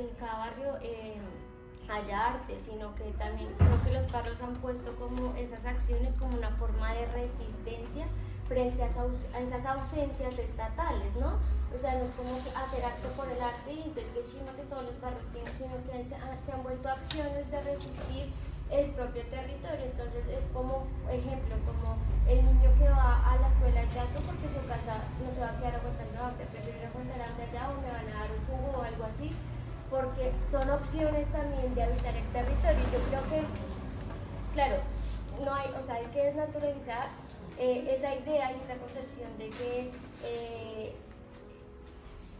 Speaker 10: en cada barrio haya arte, sino que también creo que los barrios han puesto como esas acciones como una forma de resistencia frente a esas ausencias estatales, ¿no? O sea, no es como hacer arte por el arte y entonces qué chimba que todos los barrios tienen, sino que se han vuelto acciones de resistir el propio territorio. Entonces es como ejemplo, como el niño que va a la escuela de teatro porque su casa no se va a quedar aguantando hambre, prefiero ir a aguantar hambre allá o me van a dar un jugo o algo así, porque son opciones también de habitar el territorio. Yo creo que, claro, no hay, o sea, hay que desnaturalizar esa idea y esa concepción de que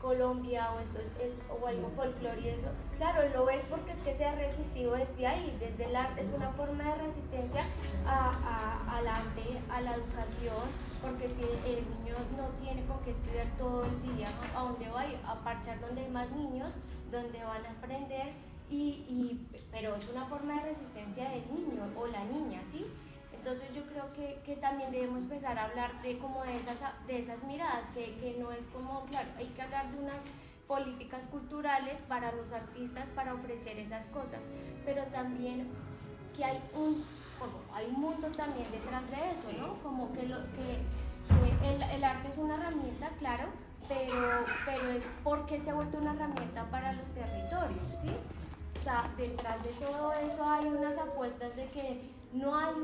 Speaker 10: Colombia o eso es o algo folclore y eso, claro, lo ves porque es que se ha resistido desde ahí, desde el arte. Es una forma de resistencia al arte, a la educación, porque si el niño no tiene con qué estudiar todo el día, ¿a dónde va? A parchar donde hay más niños, donde van a aprender, pero es una forma de resistencia del niño o la niña, ¿sí? Entonces yo creo que también debemos empezar a hablar de esas miradas, que no es como, claro, hay que hablar de unas políticas culturales para los artistas, para ofrecer esas cosas, pero también que hay un mundo también detrás de eso, ¿no? Como que el arte es una herramienta, claro, pero es porque se ha vuelto una herramienta para los territorios, ¿sí? O sea, detrás de todo eso hay unas apuestas de que no hay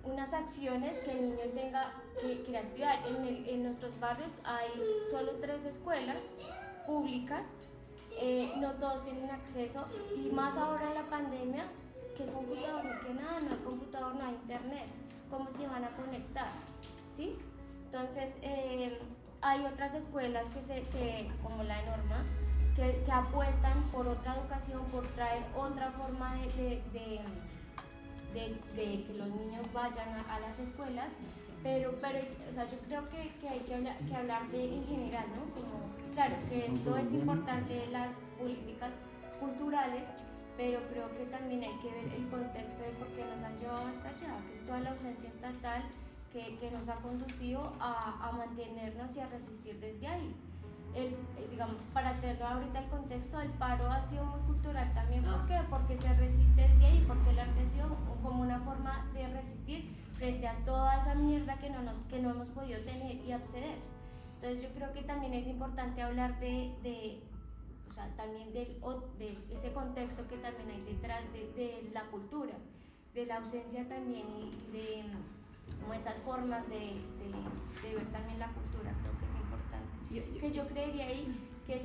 Speaker 10: unas acciones que el niño tenga que ir a estudiar. En nuestros barrios hay solo 3 escuelas públicas, no todos tienen acceso, y más ahora en la pandemia, que computador, ni que nada, no hay computador, no hay internet, ¿cómo se van a conectar? ¿Sí? Entonces, hay otras escuelas como la de Norma, que apuestan por otra educación, por traer otra forma de que los niños vayan a las escuelas, pero o sea, yo creo que hay que hablar en general, ¿no? Como, claro, que esto es importante, las políticas culturales, pero creo que también hay que ver el contexto de por qué nos han llevado hasta allá, que es toda la ausencia estatal que nos ha conducido a mantenernos y a resistir desde ahí. Digamos, para traerlo ahorita al contexto, el paro ha sido muy cultural también. ¿Por qué? Porque se resiste desde ahí, porque el arte ha sido como una forma de resistir frente a toda esa mierda que no hemos podido tener y acceder. Entonces yo creo que también es importante hablar o sea, también de ese contexto que también hay detrás de la cultura, de la ausencia también y de como esas formas de ver también la cultura. Creo que es importante. Que yo creería ahí que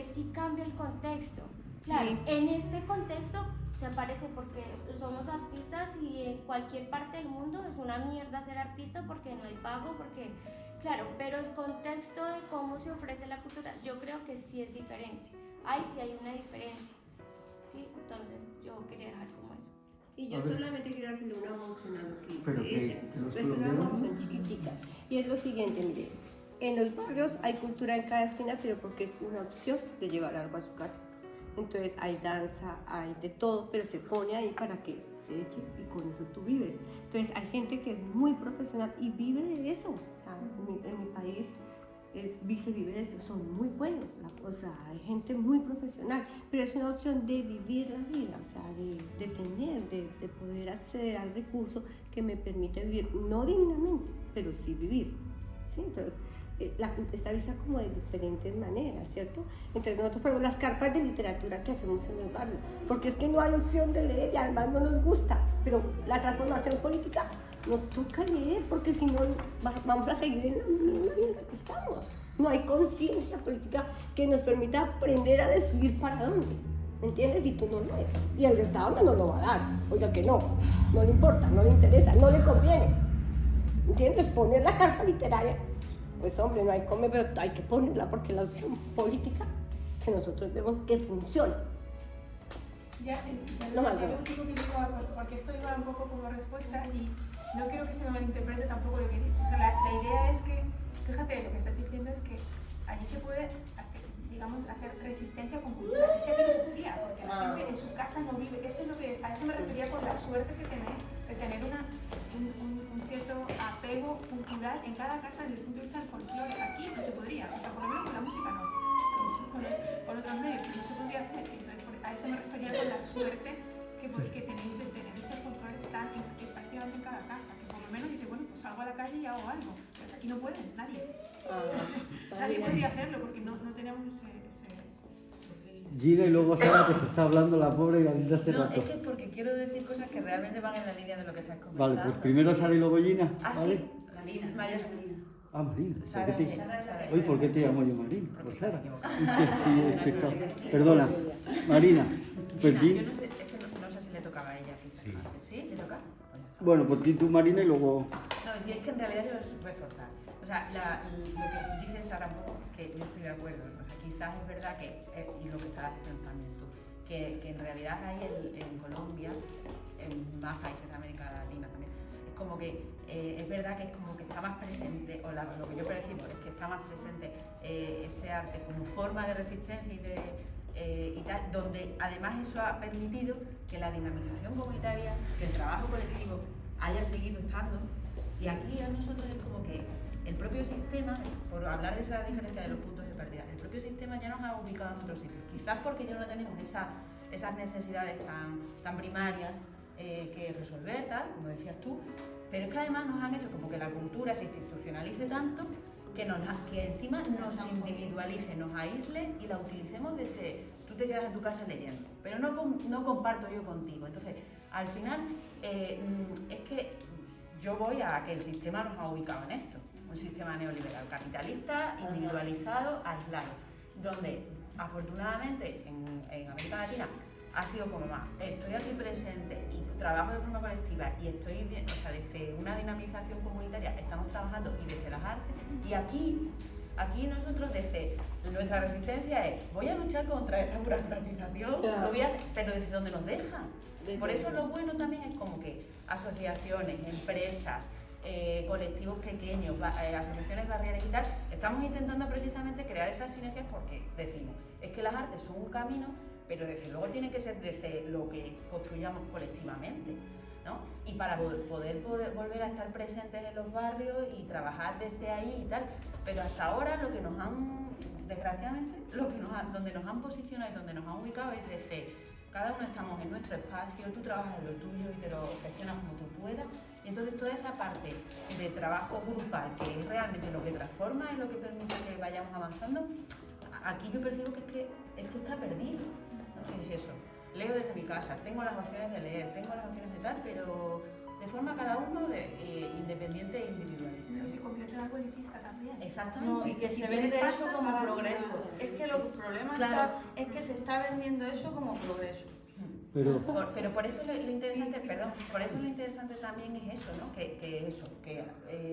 Speaker 10: sí cambia el contexto. Claro, sí. En este contexto se parece porque somos artistas y en cualquier parte del mundo es una mierda ser artista porque no hay pago, porque claro, pero el contexto de cómo se ofrece la cultura, yo creo que sí es diferente. Sí hay una diferencia, ¿sí? Entonces yo quería dejar como eso.
Speaker 1: Y yo solamente quiero hacerle una mención a lo que dice ella. Es una mención chiquitica. Y es lo siguiente, mire, en los barrios hay cultura en cada esquina, pero porque es una opción de llevar algo a su casa. Entonces hay danza, hay de todo, pero se pone ahí para que se eche y con eso tú vives. Entonces hay gente que es muy profesional y vive de eso. O sea, en mi país se vive de eso, son muy buenos. O sea, hay gente muy profesional, pero es una opción de vivir la vida, o sea, de tener, de poder acceder al recurso que me permite vivir, no dignamente, pero sí vivir. ¿Sí? Entonces, la cultura está vista como de diferentes maneras, ¿cierto? Entonces nosotros ponemos las carpas de literatura que hacemos en el barrio, porque es que no hay opción de leer y además no nos gusta, pero la transformación política nos toca leer, porque si no vamos a seguir en la misma vida en la que estamos. No hay conciencia política que nos permita aprender a decidir para dónde, ¿me entiendes? Y tú no lees, y el Estado no nos lo va a dar, oiga que no le importa, no le interesa, no le conviene, ¿entiendes? Poner la carta literaria, pues hombre, no hay come, pero hay que ponerla porque es la opción política que nosotros vemos que funciona.
Speaker 9: Porque esto iba un poco como respuesta y no quiero que se me malinterprete tampoco lo que he dicho. O sea, la idea es que, fíjate, lo que estás diciendo es que allí se puede hacer, digamos, hacer resistencia con cultura. Es que aquí no se podía, porque la gente en su casa no vive. Eso es a eso me refería con la suerte que tener de tener un cierto apego cultural en cada casa desde el punto de vista del folclore. Aquí no se podría, o sea, por lo menos con la música no. Con otros medios no se podría hacer. Entonces, a eso me refería con la suerte que tenéis de tener ese folclore prácticamente en cada casa, que por lo menos dice, bueno, pues salgo a la calle y hago algo. Pero aquí no pueden, nadie. Nadie podría hacerlo porque no teníamos ese...
Speaker 3: Gina y luego Sara, que se está hablando la pobre Galina hace rato.
Speaker 11: No, es que es porque quiero decir cosas que realmente van en la línea de lo que estás comentando.
Speaker 3: Vale, pues primero Sara y luego Gina.
Speaker 11: ¿vale?
Speaker 5: Sí, Marina, María Marina.
Speaker 3: Marina.
Speaker 11: Sara,
Speaker 3: Oye, ¿por qué te llamo yo Marina? Por Sara. Perdona, Marina. Pues
Speaker 11: Gina, yo no sé, es que no sé si le tocaba a ella. ¿Sí? ¿Le toca?
Speaker 3: Bueno, pues tú Marina y luego...
Speaker 11: No, si es que en realidad yo es reforzar. O sea, lo que dice Sara, que yo estoy de acuerdo, o sea, aquí quizás es verdad que, y lo que estás diciendo también tú, que en realidad hay en Colombia, en más países de América Latina también, es como que es verdad que es como que está más presente, o lo que yo percibo es que está más presente ese arte como forma de resistencia y tal, donde además eso ha permitido que la dinamización comunitaria, que el trabajo colectivo haya seguido estando, y aquí a nosotros es como que el propio sistema, por hablar de esa diferencia de los puntos de partida, el propio sistema ya nos ha ubicado en otros sitios, quizás porque ya no tenemos esas necesidades tan primarias que resolver, tal, como decías tú, pero es que además nos han hecho como que la cultura se institucionalice tanto que encima nos individualice, nos aísle y la utilicemos desde tú te quedas en tu casa leyendo, pero no comparto yo contigo. Entonces, al final, es que yo voy a que el sistema nos ha ubicado en esto, un sistema neoliberal, capitalista, individualizado, aislado, donde afortunadamente en América Latina ha sido como más, estoy aquí presente y trabajo de forma colectiva y estoy, o sea, desde una dinamización comunitaria estamos trabajando y desde las artes, y aquí nosotros desde nuestra resistencia es, voy a luchar contra esta burocratización, pero desde donde nos dejan. Por eso lo bueno también es como que asociaciones, empresas, colectivos pequeños, asociaciones barriales y tal, estamos intentando precisamente crear esas sinergias porque decimos, es que las artes son un camino, pero desde luego tiene que ser desde lo que construyamos colectivamente, ¿no? Y para poder volver a estar presentes en los barrios y trabajar desde ahí y tal, pero hasta ahora lo que nos han, desgraciadamente, donde nos han posicionado y donde nos han ubicado es desde cada uno estamos en nuestro espacio, tú trabajas en lo tuyo y te lo gestionas como tú puedas, y entonces toda esa parte de trabajo grupal, que es realmente lo que transforma y lo que permite que vayamos avanzando, aquí yo percibo que está perdido, ¿no? Es eso, leo desde mi casa, tengo las opciones de leer, tengo las opciones de tal, pero de forma cada uno independiente e individualista.
Speaker 9: Y se convierte en algo elitista también.
Speaker 11: Exactamente.
Speaker 2: No, y que se vende eso como progreso. Es que los problemas es que se está vendiendo eso como progreso.
Speaker 3: Pero
Speaker 11: por eso lo interesante, por eso lo interesante también es eso, ¿no? Que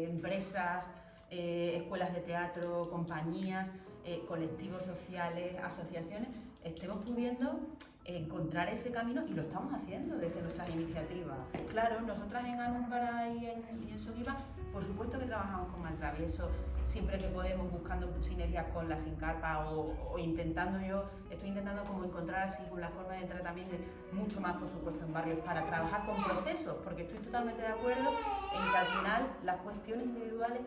Speaker 11: empresas, escuelas de teatro, compañías, colectivos sociales, asociaciones, estemos pudiendo encontrar ese camino, y lo estamos haciendo desde nuestras iniciativas. Claro, nosotras en Anumbara y en Soguiba, por supuesto que trabajamos con Maltravieso, siempre que podemos, buscando sinergias con la Sincarpa o estoy intentando como encontrar así una forma de entrar también mucho más, por supuesto, en barrios para trabajar con procesos, porque estoy totalmente de acuerdo en que al final las cuestiones individuales,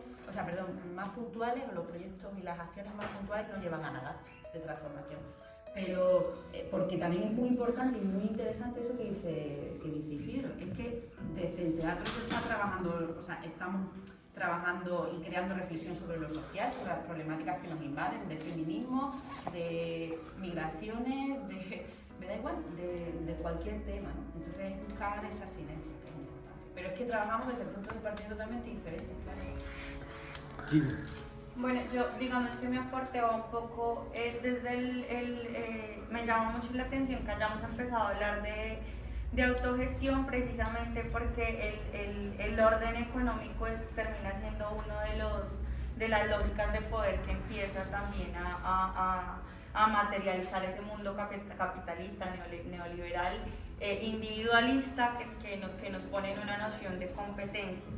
Speaker 11: más puntuales, o los proyectos y las acciones más puntuales no llevan a nada de transformación. Pero porque también es muy importante y muy interesante eso que dice Isidro, es que desde el teatro se está trabajando, estamos trabajando y creando reflexión sobre lo social, sobre las problemáticas que nos invaden, de feminismo, de migraciones, me da igual, de cualquier tema, ¿no? Entonces es buscar esa sinergia, que es importante. Pero es que trabajamos desde puntos de partida totalmente diferentes, claro.
Speaker 12: Bueno, yo digamos que mi aporte va un poco desde me llama mucho la atención que hayamos empezado a hablar de autogestión, precisamente porque el orden económico termina siendo uno de las lógicas de poder que empieza también a materializar ese mundo capitalista, neoliberal, individualista, que nos pone en una noción de competencia.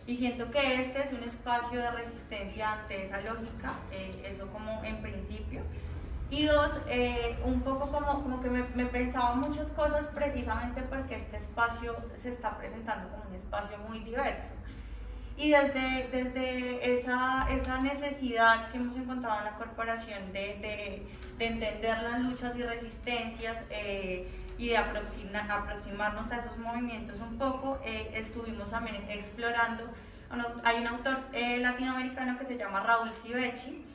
Speaker 12: Y siento que este es un espacio de resistencia ante esa lógica, eso como en principio. Y dos, un poco como que me pensaba muchas cosas precisamente porque este espacio se está presentando como un espacio muy diverso. Y desde esa necesidad que hemos encontrado en la corporación de entender las luchas y resistencias y de aproximarnos a esos movimientos un poco, estuvimos también explorando. Hay un autor latinoamericano que se llama Raúl Civechi,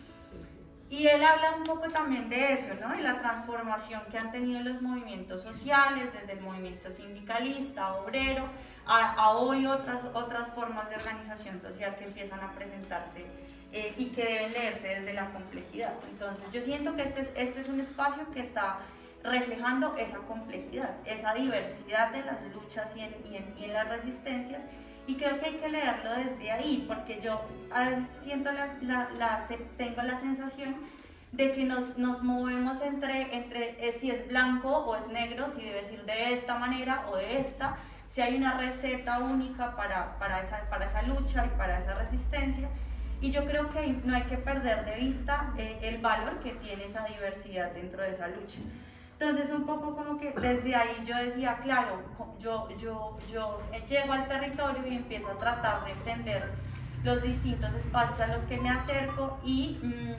Speaker 12: y él habla un poco también de eso, ¿no? De la transformación que han tenido los movimientos sociales, desde el movimiento sindicalista, obrero, a hoy otras formas de organización social que empiezan a presentarse y que deben leerse desde la complejidad. Entonces yo siento que este es un espacio que está reflejando esa complejidad, esa diversidad de las luchas y en las resistencias, y creo que hay que leerlo desde ahí, porque yo a veces siento tengo la sensación de que nos movemos entre si es blanco o es negro, si debes ir de esta manera o de esta, si hay una receta única para esa lucha y para esa resistencia. Y yo creo que no hay que perder de vista el valor que tiene esa diversidad dentro de esa lucha. Entonces un poco como que desde ahí yo decía, claro, yo llego al territorio y empiezo a tratar de entender los distintos espacios a los que me acerco y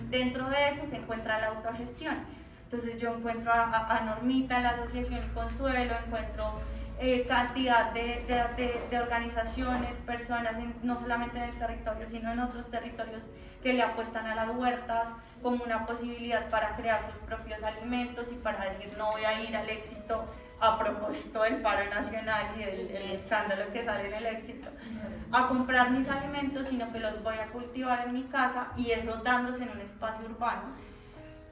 Speaker 12: dentro de eso se encuentra la autogestión. Entonces yo encuentro a Normita en la Asociación El Consuelo, encuentro cantidad de organizaciones, personas, no solamente en el territorio, sino en otros territorios que le apuestan a las huertas como una posibilidad para crear sus propios alimentos y para decir no voy a ir al éxito a propósito del paro nacional y del escándalo que sale en el éxito, a comprar mis alimentos, sino que los voy a cultivar en mi casa y eso dándose en un espacio urbano.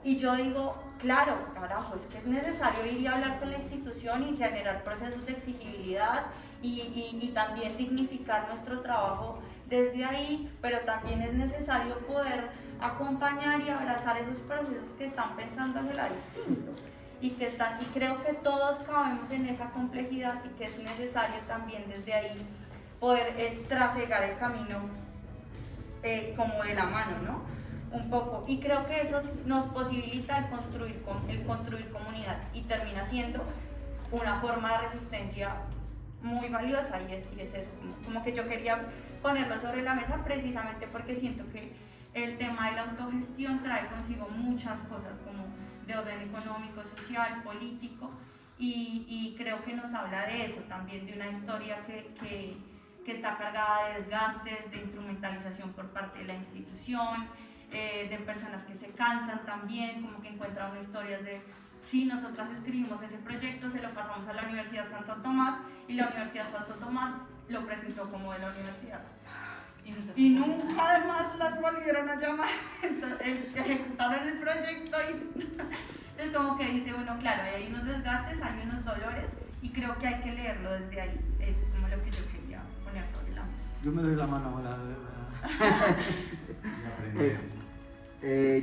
Speaker 12: Y yo digo, claro, carajo, es que es necesario ir y hablar con la institución y generar procesos de exigibilidad y también dignificar nuestro trabajo desde ahí, pero también es necesario poder acompañar y abrazar esos procesos que están pensando hacia la distinto y creo que todos cabemos en esa complejidad y que es necesario también desde ahí poder trasegar el camino como de la mano, ¿no? Un poco, y creo que eso nos posibilita el construir comunidad y termina siendo una forma de resistencia muy valiosa y es eso, como que yo quería ponerlo sobre la mesa precisamente porque siento que el tema de la autogestión trae consigo muchas cosas como de orden económico, social, político y creo que nos habla de eso también, de una historia que está cargada de desgastes, de instrumentalización por parte de la institución, de personas que se cansan también, como que encuentran unas historias de sí, nosotras escribimos ese proyecto, se lo pasamos a la Universidad Santo Tomás y la Universidad Santo Tomás lo presentó como de la universidad. Y nunca además las volvieron a llamar, ejecutaron el proyecto y es como que dice uno, claro, hay unos desgastes, hay unos dolores y creo que hay que leerlo desde ahí, es como lo que yo quería poner sobre la mesa.
Speaker 3: Yo me doy la mano ahora.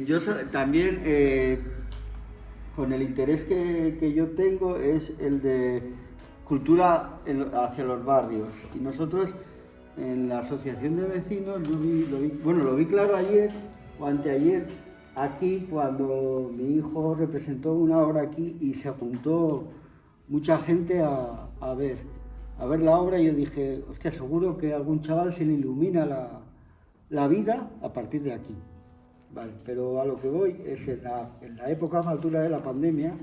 Speaker 3: Yo también, con el interés que yo tengo es el de cultura hacia los barrios. Y nosotros en la asociación de vecinos lo vi claro ayer o anteayer aquí cuando mi hijo representó una obra aquí y se juntó mucha gente a ver la obra y yo dije, hostia, seguro que a algún chaval se le ilumina la vida a partir de aquí. Vale, pero a lo que voy es en la época más dura de la pandemia,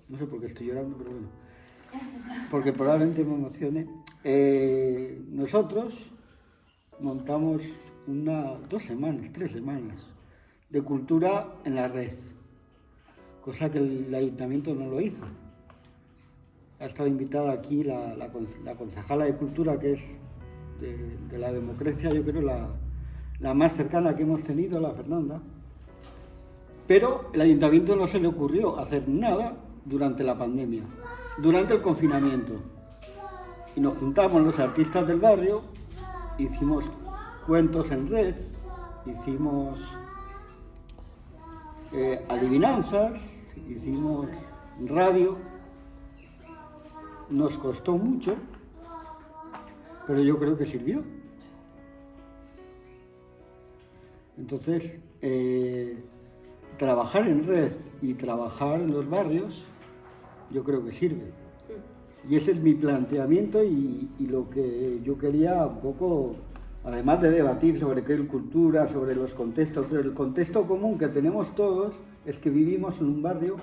Speaker 3: no sé por qué estoy llorando, pero bueno, porque probablemente me emocione, nosotros montamos 3 semanas de cultura en la red, cosa que el ayuntamiento no lo hizo. Ha estado invitada aquí la concejala de cultura, que es de la democracia, yo creo la más cercana que hemos tenido, la Fernanda. Pero el ayuntamiento no se le ocurrió hacer nada durante la pandemia, durante el confinamiento. Y nos juntamos los artistas del barrio, hicimos cuentos en red, hicimos adivinanzas, hicimos radio. Nos costó mucho, pero yo creo que sirvió. Entonces, trabajar en red y trabajar en los barrios, yo creo que sirve. Y ese es mi planteamiento y lo que yo quería un poco, además de debatir sobre qué es cultura, sobre los contextos, pero el contexto común que tenemos todos es que vivimos en un barrio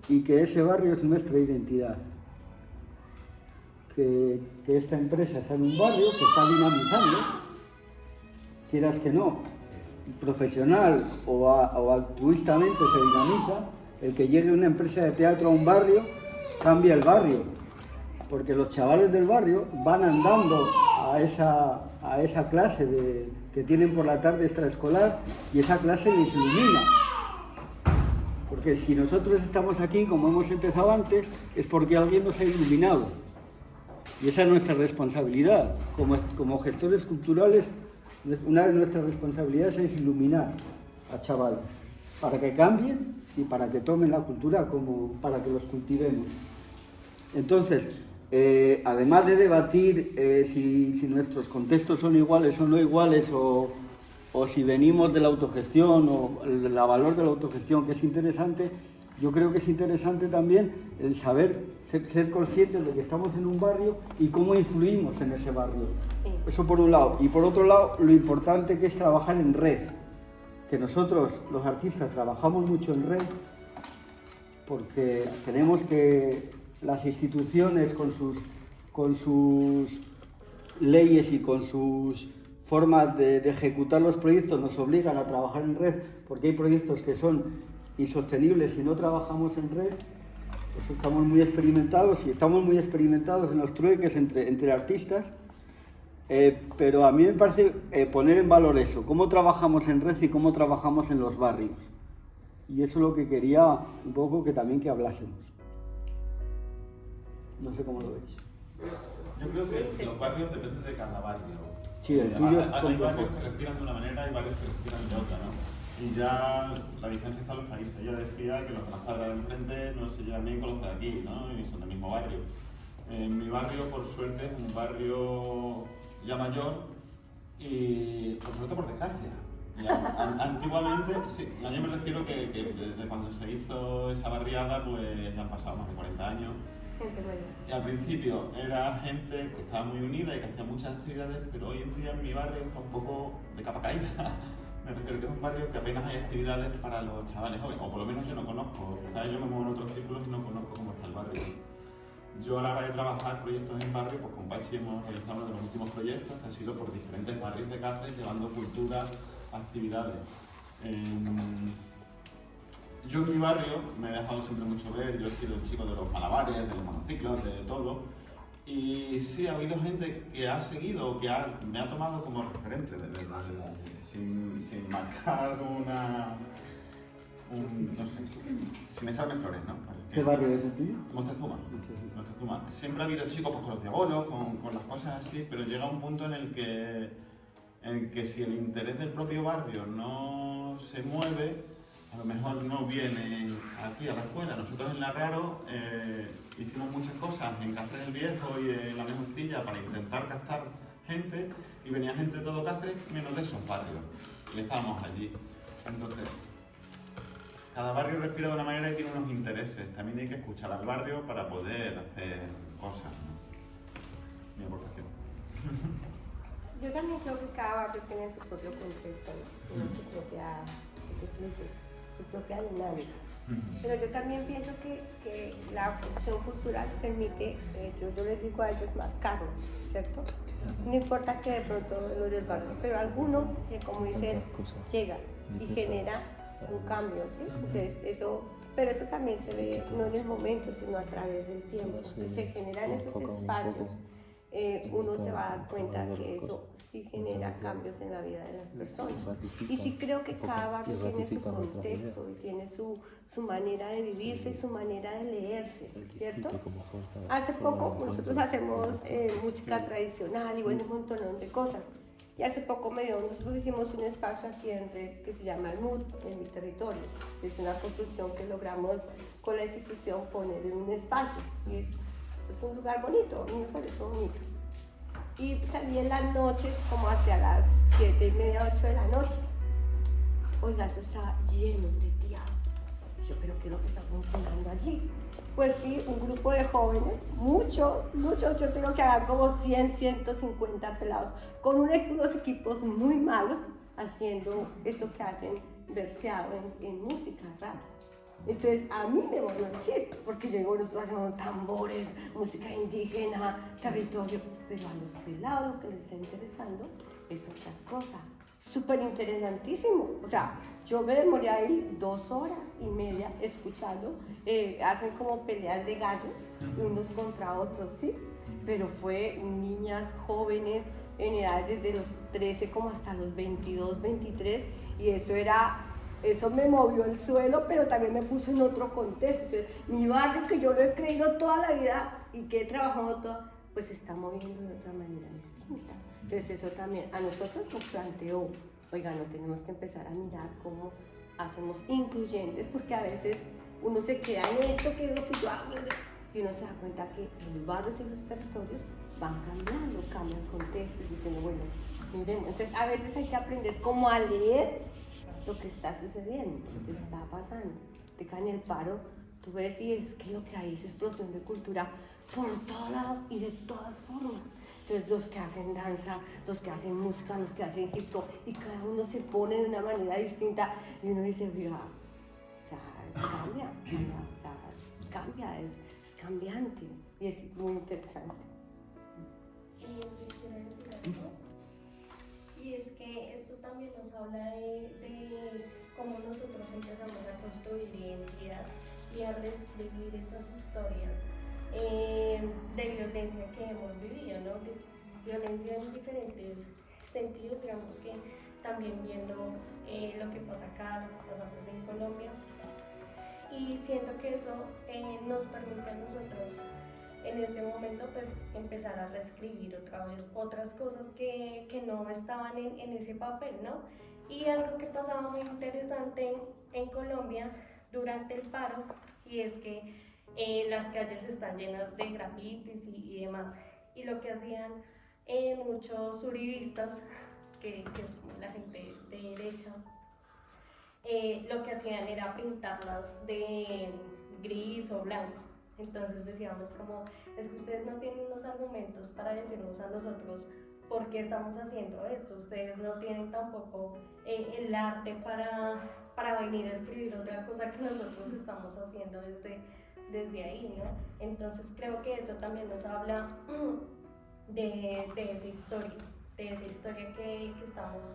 Speaker 3: y que ese barrio es nuestra identidad. Que esta empresa está en un barrio que está dinamizando, quieras que no, profesional o altruistamente se dinamiza. El que llegue una empresa de teatro a un barrio cambia el barrio, porque los chavales del barrio van andando a esa clase que tienen por la tarde extraescolar y esa clase les ilumina. Porque si nosotros estamos aquí, como hemos empezado antes, es porque alguien nos ha iluminado. Y esa es nuestra responsabilidad. Como gestores culturales, una de nuestras responsabilidades es iluminar a chavales. para que cambien y para que tomen la cultura como para que los cultivemos. Entonces, además de debatir si nuestros contextos son iguales o no iguales, o si venimos de la autogestión o el valor de la autogestión, que es interesante, yo creo que es interesante también el saber, ser conscientes de que estamos en un barrio y cómo influimos en ese barrio. Eso por un lado. Y por otro lado, lo importante que es trabajar en red. Que nosotros, los artistas, trabajamos mucho en red porque tenemos que las instituciones con sus leyes y con sus formas de ejecutar los proyectos nos obligan a trabajar en red, porque hay proyectos que son insostenibles si no trabajamos en red. Pues estamos muy experimentados en los trueques entre artistas, pero a mí me parece poner en valor eso, cómo trabajamos en red y cómo trabajamos en los barrios. Y eso es lo que quería un poco que también que hablásemos. No sé cómo lo veis.
Speaker 8: Yo creo que los barrios dependen de cada barrio.
Speaker 3: Sí, el tuyo es
Speaker 8: hay barrios que respiran de una manera y barrios que respiran de otra, ¿no? Y ya la diferencia está en los países. Ella decía que los de las cuadras de enfrente no se llevan bien con los de aquí, ¿no? Y son del mismo barrio. En mi barrio, por suerte, es un barrio ya mayor y, por suerte, por desgracia. Antiguamente, sí, yo me refiero que desde cuando se hizo esa barriada, pues ya han pasado más de 40 años. Y al principio era gente que estaba muy unida y que hacía muchas actividades, pero hoy en día en mi barrio está un poco de capa caída. Me refiero que es un barrio que apenas hay actividades para los chavales jóvenes, o por lo menos yo no conozco. Quizás yo me muevo en otros círculos y no conozco cómo está el barrio. Yo a la hora de trabajar proyectos en barrio, pues con Pachi hemos realizado uno de los últimos proyectos que ha sido por diferentes barrios de Cáceres, llevando cultura, actividades. Yo en mi barrio me he dejado siempre mucho ver, yo he sido el chico de los malabares, de los monociclos, de todo. Y sí, ha habido gente que ha seguido, que me ha tomado como referente, de verdad, sin marcar no sé, sin echarme flores, ¿no?
Speaker 3: ¿Qué barrio es el tuyo?
Speaker 8: Montezuma. Siempre ha habido chicos pues, con los diabolos, con las cosas así, pero llega un punto en el que si el interés del propio barrio no se mueve, a lo mejor no vienen aquí a la escuela. Nosotros en La Raro hicimos muchas cosas en Cáceres el Viejo y en la Menucilla para intentar captar gente, y venía gente de todo Cáceres menos de esos barrios, y estábamos allí. Entonces, cada barrio respira de una manera y tiene unos intereses. También hay que escuchar al barrio para poder hacer cosas, ¿no? Mi aportación.
Speaker 1: Yo también creo que cada barrio tiene su propio contexto, ¿no? Tiene su propia, su propia dinámica. Pero yo también pienso que la opción cultural permite, yo les digo a ellos, marcarlos, ¿cierto? No importa que de pronto los desbarcen, pero alguno, que como dicen, llega y genera un cambio, ¿sí? Entonces, pero eso también se ve no en el momento, sino a través del tiempo. Si se generan esos espacios, uno se va a dar cuenta que eso sí genera cambios en la vida de las personas. Y sí creo que cada barrio tiene su contexto y tiene su manera de vivirse y su manera de leerse, ¿cierto? Hace poco nosotros hacemos música tradicional y bueno, un montón de cosas. Y hace poco nosotros hicimos un espacio aquí en Red que se llama el MUD, en mi territorio. Es una construcción que logramos con la institución poner en un espacio. Y es un lugar bonito, a mí me parece bonito. Y salí en las noches, como hacia las 7:30, 8 de la noche. Oiga, eso estaba lleno de diablos. Yo, ¿pero qué es lo que está funcionando allí? Pues sí, un grupo de jóvenes, muchos, yo tengo que hagan como 100, 150 pelados, con unos equipos muy malos, haciendo esto que hacen verseado en música, rap. Entonces a mí me volvió el chip, porque yo digo, nosotros hacemos tambores, música indígena, territorio, pero a los pelados lo que les está interesando es otra cosa. Súper interesantísimo. O sea, yo me demoré ahí 2 horas y media escuchando. Hacen como peleas de gallos, unos contra otros, ¿sí? Pero fue niñas, jóvenes, en edades desde los 13 como hasta los 22, 23. Y eso me movió el suelo, pero también me puso en otro contexto. Entonces, mi barrio, que yo lo he creído toda la vida y que he trabajado todo, pues se está moviendo de otra manera distinta. Entonces eso también a nosotros nos planteó, oiga, no tenemos que empezar a mirar cómo hacemos incluyentes, porque a veces uno se queda en esto que es lo que yo hago, y uno se da cuenta que los barrios y los territorios van cambiando, cambian el contexto, y diciendo, bueno, miremos. Entonces a veces hay que aprender cómo a leer lo que está sucediendo, lo que está pasando. Te cae en el paro, tú ves y es que lo que hay es explosión de cultura por todo lado y de todas formas. Entonces los que hacen danza, los que hacen música, los que hacen hip hop, y cada uno se pone de una manera distinta y uno dice, mira, o sea, cambia, es cambiante y es muy interesante.
Speaker 10: Y es que esto también nos habla de cómo nosotros empezamos a construir identidad y a reescribir esas historias de violencia que hemos vivido, ¿no? De violencia en diferentes sentidos, digamos que también viendo lo que pasa acá, lo que pasa pues en Colombia. Y siento que eso nos permite a nosotros en este momento pues empezar a reescribir otra vez otras cosas que no estaban en ese papel, ¿no? Y algo que pasaba muy interesante en Colombia durante el paro, y es que las calles están llenas de grafitis y demás, y lo que hacían muchos uribistas, que es como la gente de derecha, lo que hacían era pintarlas de gris o blanco. Entonces decíamos como, es que ustedes no tienen unos argumentos para decirnos a nosotros por qué estamos haciendo esto, ustedes no tienen tampoco el arte para venir a escribir otra cosa que nosotros estamos haciendo desde ahí, ¿no? Entonces creo que eso también nos habla de esa historia que estamos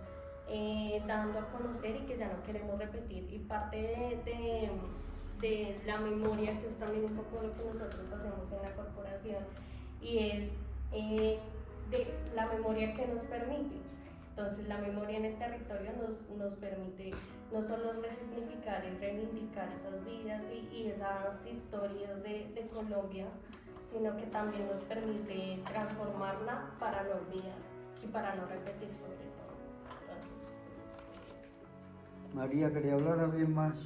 Speaker 10: dando a conocer y que ya no queremos repetir, y parte de la memoria, que es también un poco lo que nosotros hacemos en la corporación, y es de la memoria que nos permite. Entonces la memoria en el territorio nos permite no solo resignificar y reivindicar esas vidas y esas historias de Colombia, sino que también nos permite transformarla para no olvidar y para no repetir sobre todo. Entonces, pues,
Speaker 3: María, ¿quería hablar? ¿Alguien más?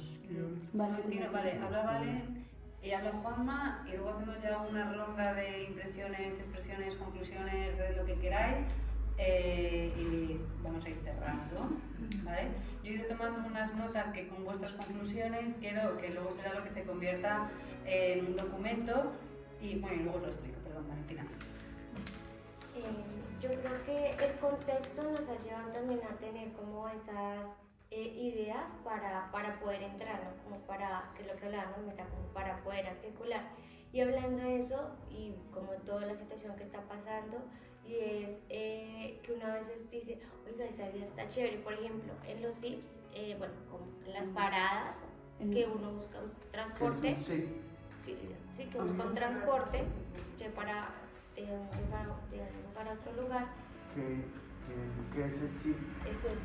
Speaker 5: Valentina, vale, habla Valen y habla Juanma, y luego hacemos ya una ronda de impresiones, expresiones, conclusiones, de lo que queráis, y vamos a ir cerrando, ¿vale? Yo he ido tomando unas notas que con vuestras conclusiones quiero que luego será lo que se convierta en un documento, y bueno, y luego os lo explico, perdón, Valentina.
Speaker 10: Yo creo que el contexto nos ha llevado también a tener como esas ideas para poder entrar, ¿no? Como para que lo que hablábamos meta, como para poder articular. Y hablando de eso, y como toda la situación que está pasando, y es que una vez dice, oiga, esa idea está chévere. Por ejemplo, en los CIPs, bueno, como en las paradas, que uno busca un transporte, sí, que busca un transporte para de un lugar a otro lugar.
Speaker 3: ¿Qué es el chip?
Speaker 10: Esto es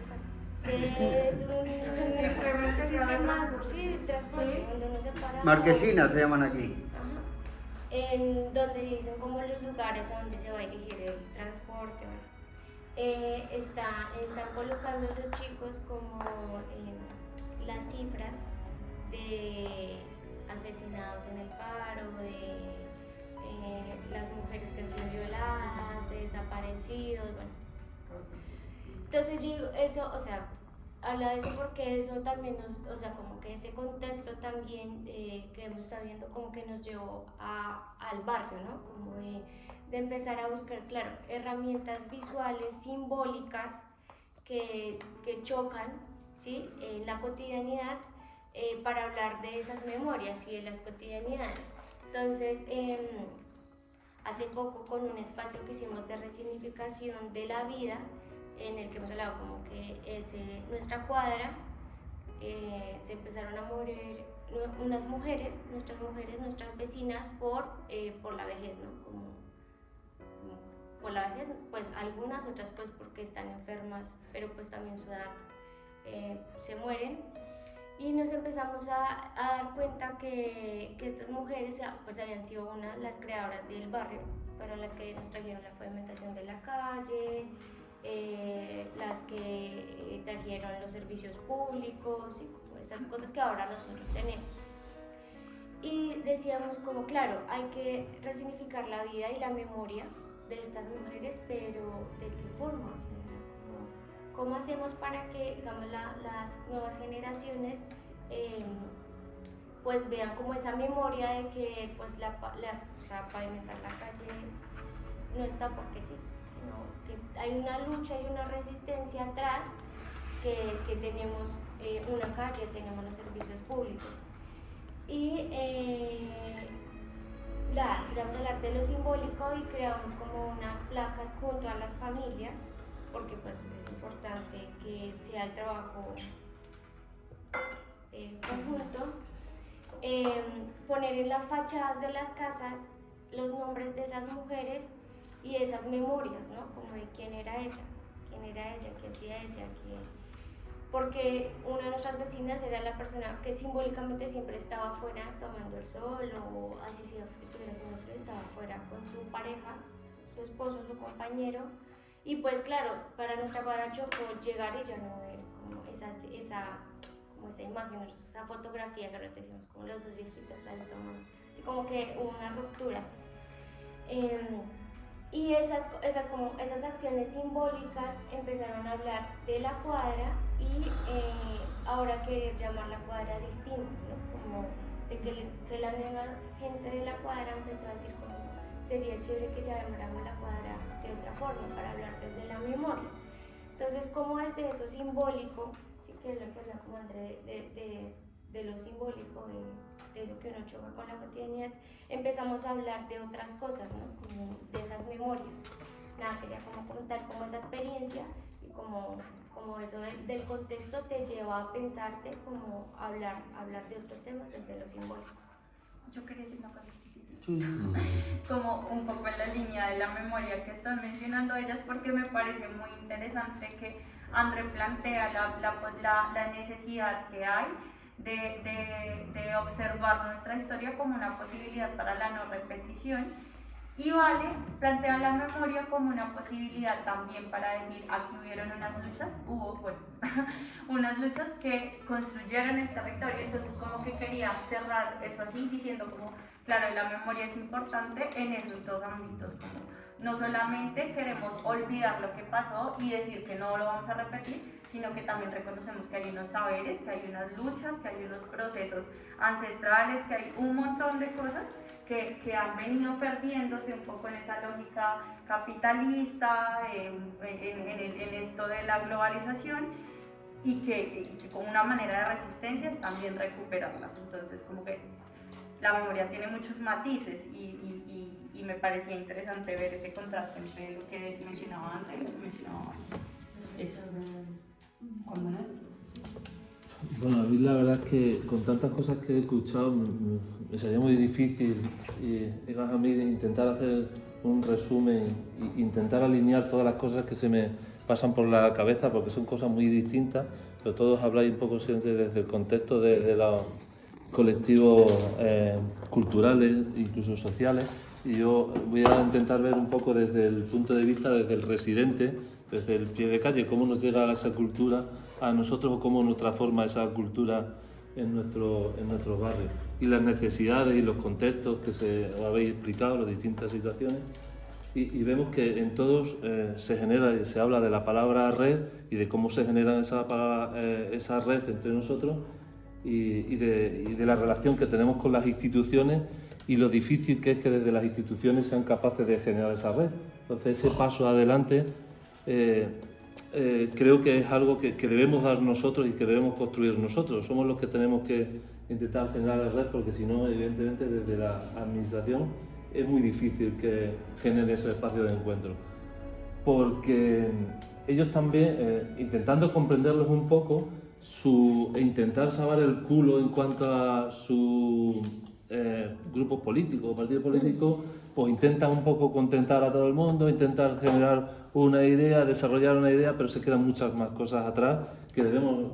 Speaker 10: un sistema de transporte donde uno se para.
Speaker 3: Marquesinas se llaman aquí.
Speaker 10: Ajá. En donde dicen como los lugares a donde se va a dirigir el transporte. Bueno. Están colocando los chicos como las cifras de asesinados en el paro, de las mujeres que han sido violadas, de desaparecidos, bueno. Entonces yo digo, eso, o sea, habla de eso porque eso también o sea, como que ese contexto también que hemos estado viendo como que nos llevó al barrio, ¿no? Como de empezar a buscar, claro, herramientas visuales, simbólicas que chocan, ¿sí? En la cotidianidad, para hablar de esas memorias y de las cotidianidades. Entonces, hace poco con un espacio que hicimos de resignificación de la vida, en el que hemos hablado como que es nuestra cuadra, se empezaron a morir nuestras mujeres, nuestras vecinas por la vejez, ¿no? Como por la vejez, pues algunas, otras pues porque están enfermas, pero pues también su edad se mueren. Y nos empezamos a dar cuenta que estas mujeres pues habían sido las creadoras del barrio, fueron las que nos trajeron la pavimentación de la calle, las que trajeron los servicios públicos y esas cosas que ahora nosotros tenemos. Y decíamos como, claro, hay que resignificar la vida y la memoria de estas mujeres, pero ¿de qué forma? O sea, ¿cómo hacemos para que, digamos, las nuevas generaciones pues vean como esa memoria de que pues o sea, pavimentar la calle no está porque sí, sino que hay una lucha y una resistencia atrás, que tenemos una calle, tenemos los servicios públicos. Y vamos a hablar de lo simbólico y creamos como unas placas junto a las familias, porque pues es importante que sea el trabajo conjunto. Poner en las fachadas de las casas los nombres de esas mujeres y esas memorias, ¿no? Como de quién era ella, qué hacía ella, porque una de nuestras vecinas era la persona que simbólicamente siempre estaba afuera tomando el sol, o así si estuviera haciendo frío, estaba afuera con su pareja, su esposo, su compañero. Y pues claro, para nuestra cuadra chocó llegar y ya no ver como esa imagen, esa fotografía que ahora decimos como los dos viejitos ahí tomando, así como que hubo una ruptura. Y esas acciones simbólicas empezaron a hablar de la cuadra y ahora querer llamar la cuadra distinto, ¿no? Como de que la nueva gente de la cuadra empezó a decir como sería chévere que llamáramos la cuadra de otra forma para hablar desde la memoria. Entonces, como desde eso simbólico, sí, que es lo que habla como André de lo simbólico, de eso que uno choca con la cotidianidad, empezamos a hablar de otras cosas, ¿no? Como de esas memorias. Nada, quería como contar como esa experiencia y como eso del contexto te lleva a pensarte como hablar de otros temas desde lo simbólico.
Speaker 12: Yo quería decir una cosa como un poco en la línea de la memoria que estás mencionando ellas, porque me parece muy interesante que André plantea la necesidad que hay de observar nuestra historia como una posibilidad para la no repetición, y Vale plantea la memoria como una posibilidad también para decir, aquí hubieron unas luchas que construyeron el territorio. Entonces como que quería cerrar eso así diciendo como, claro, la memoria es importante en esos dos ámbitos, como no solamente queremos olvidar lo que pasó y decir que no lo vamos a repetir, sino que también reconocemos que hay unos saberes, que hay unas luchas, que hay unos procesos ancestrales, que hay un montón de cosas que han venido perdiéndose un poco en esa lógica capitalista, en esto de la globalización, y que como una manera de resistencia es también recuperarlas. Entonces como que la memoria tiene muchos matices y me parecía interesante ver ese contraste entre lo que mencionaba André y lo que mencionaba Vale.
Speaker 13: Bueno, a mí la verdad es que con tantas cosas que he escuchado me sería muy difícil y más a mí de intentar hacer un resumen e intentar alinear todas las cosas que se me pasan por la cabeza, porque son cosas muy distintas, pero todos habláis un poco siempre desde el contexto de los colectivos culturales, incluso sociales, y yo voy a intentar ver un poco desde el punto de vista desde el residente, desde el pie de calle, cómo nos llega esa cultura a nosotros o cómo nos transforma esa cultura en nuestros barrios, y las necesidades y los contextos que os habéis explicado, las distintas situaciones, y vemos que en todos se genera y se habla de la palabra red y de cómo se genera esa red entre nosotros y de la relación que tenemos con las instituciones y lo difícil que es que desde las instituciones sean capaces de generar esa red. Entonces ese paso adelante creo que es algo que debemos dar nosotros y que debemos construir nosotros. Somos los que tenemos que intentar generar la red, porque si no, evidentemente desde la administración es muy difícil que genere ese espacio de encuentro. Porque ellos también, intentando comprenderlos un poco, e intentar salvar el culo en cuanto a sus grupos políticos o partidos políticos, pues intentan un poco contentar a todo el mundo, intentar generar una idea, desarrollar una idea, pero se quedan muchas más cosas atrás que debemos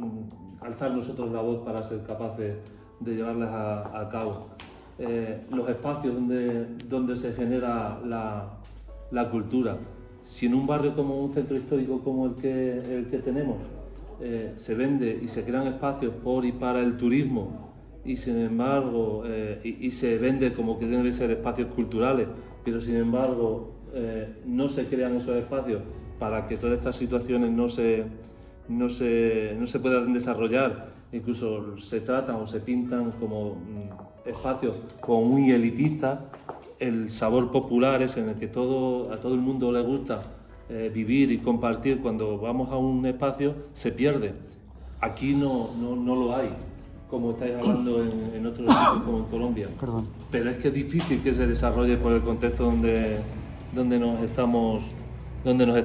Speaker 13: alzar nosotros la voz para ser capaces de llevarlas a cabo. Los espacios donde se genera la cultura. si en un barrio como un centro histórico como el que tenemos se vende y se crean espacios por y para el turismo, y sin embargo y se vende como que deben ser espacios culturales, pero sin embargo no se crean esos espacios para que todas estas situaciones no se puedan desarrollar, incluso se tratan o se pintan como espacios como muy elitistas, el sabor popular es en el que a todo el mundo le gusta vivir y compartir, cuando vamos a un espacio se pierde. Aquí no lo hay, como estáis hablando en otros sitios como en Colombia.
Speaker 3: Perdón.
Speaker 13: Pero es que es difícil que se desarrolle por el contexto donde nos estamos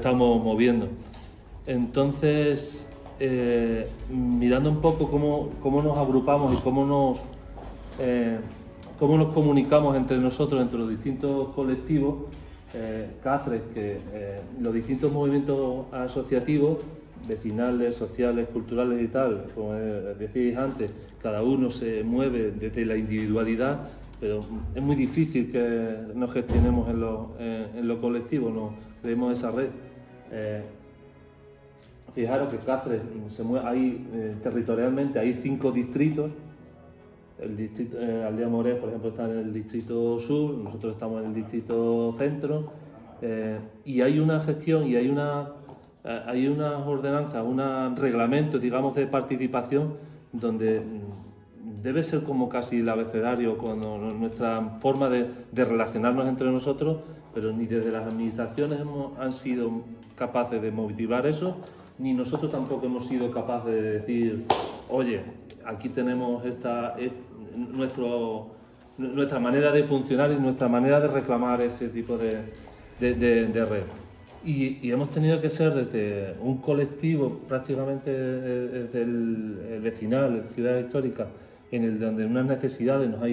Speaker 13: moviendo. Entonces, mirando un poco cómo nos agrupamos y cómo nos comunicamos entre nosotros, entre los distintos colectivos, Cáceres, que los distintos movimientos asociativos, vecinales, sociales, culturales y tal, como decíais antes, cada uno se mueve desde la individualidad, pero es muy difícil que nos gestionemos en lo colectivo, no creemos esa red. Fijaros que Cáceres se mueve, territorialmente hay 5 distritos. El distrito Aldea Morés, por ejemplo, está en el distrito sur, nosotros estamos en el distrito centro, y hay una gestión y hay unas ordenanzas, un reglamento, digamos, de participación, donde debe ser como casi el abecedario cuando nuestra forma de relacionarnos entre nosotros, pero ni desde las administraciones han sido capaces de motivar eso, ni nosotros tampoco hemos sido capaces de decir, oye, aquí tenemos nuestra manera de funcionar y nuestra manera de reclamar ese tipo de red. Y hemos tenido que ser desde un colectivo prácticamente desde el vecinal, ciudad histórica, donde unas necesidades nos ha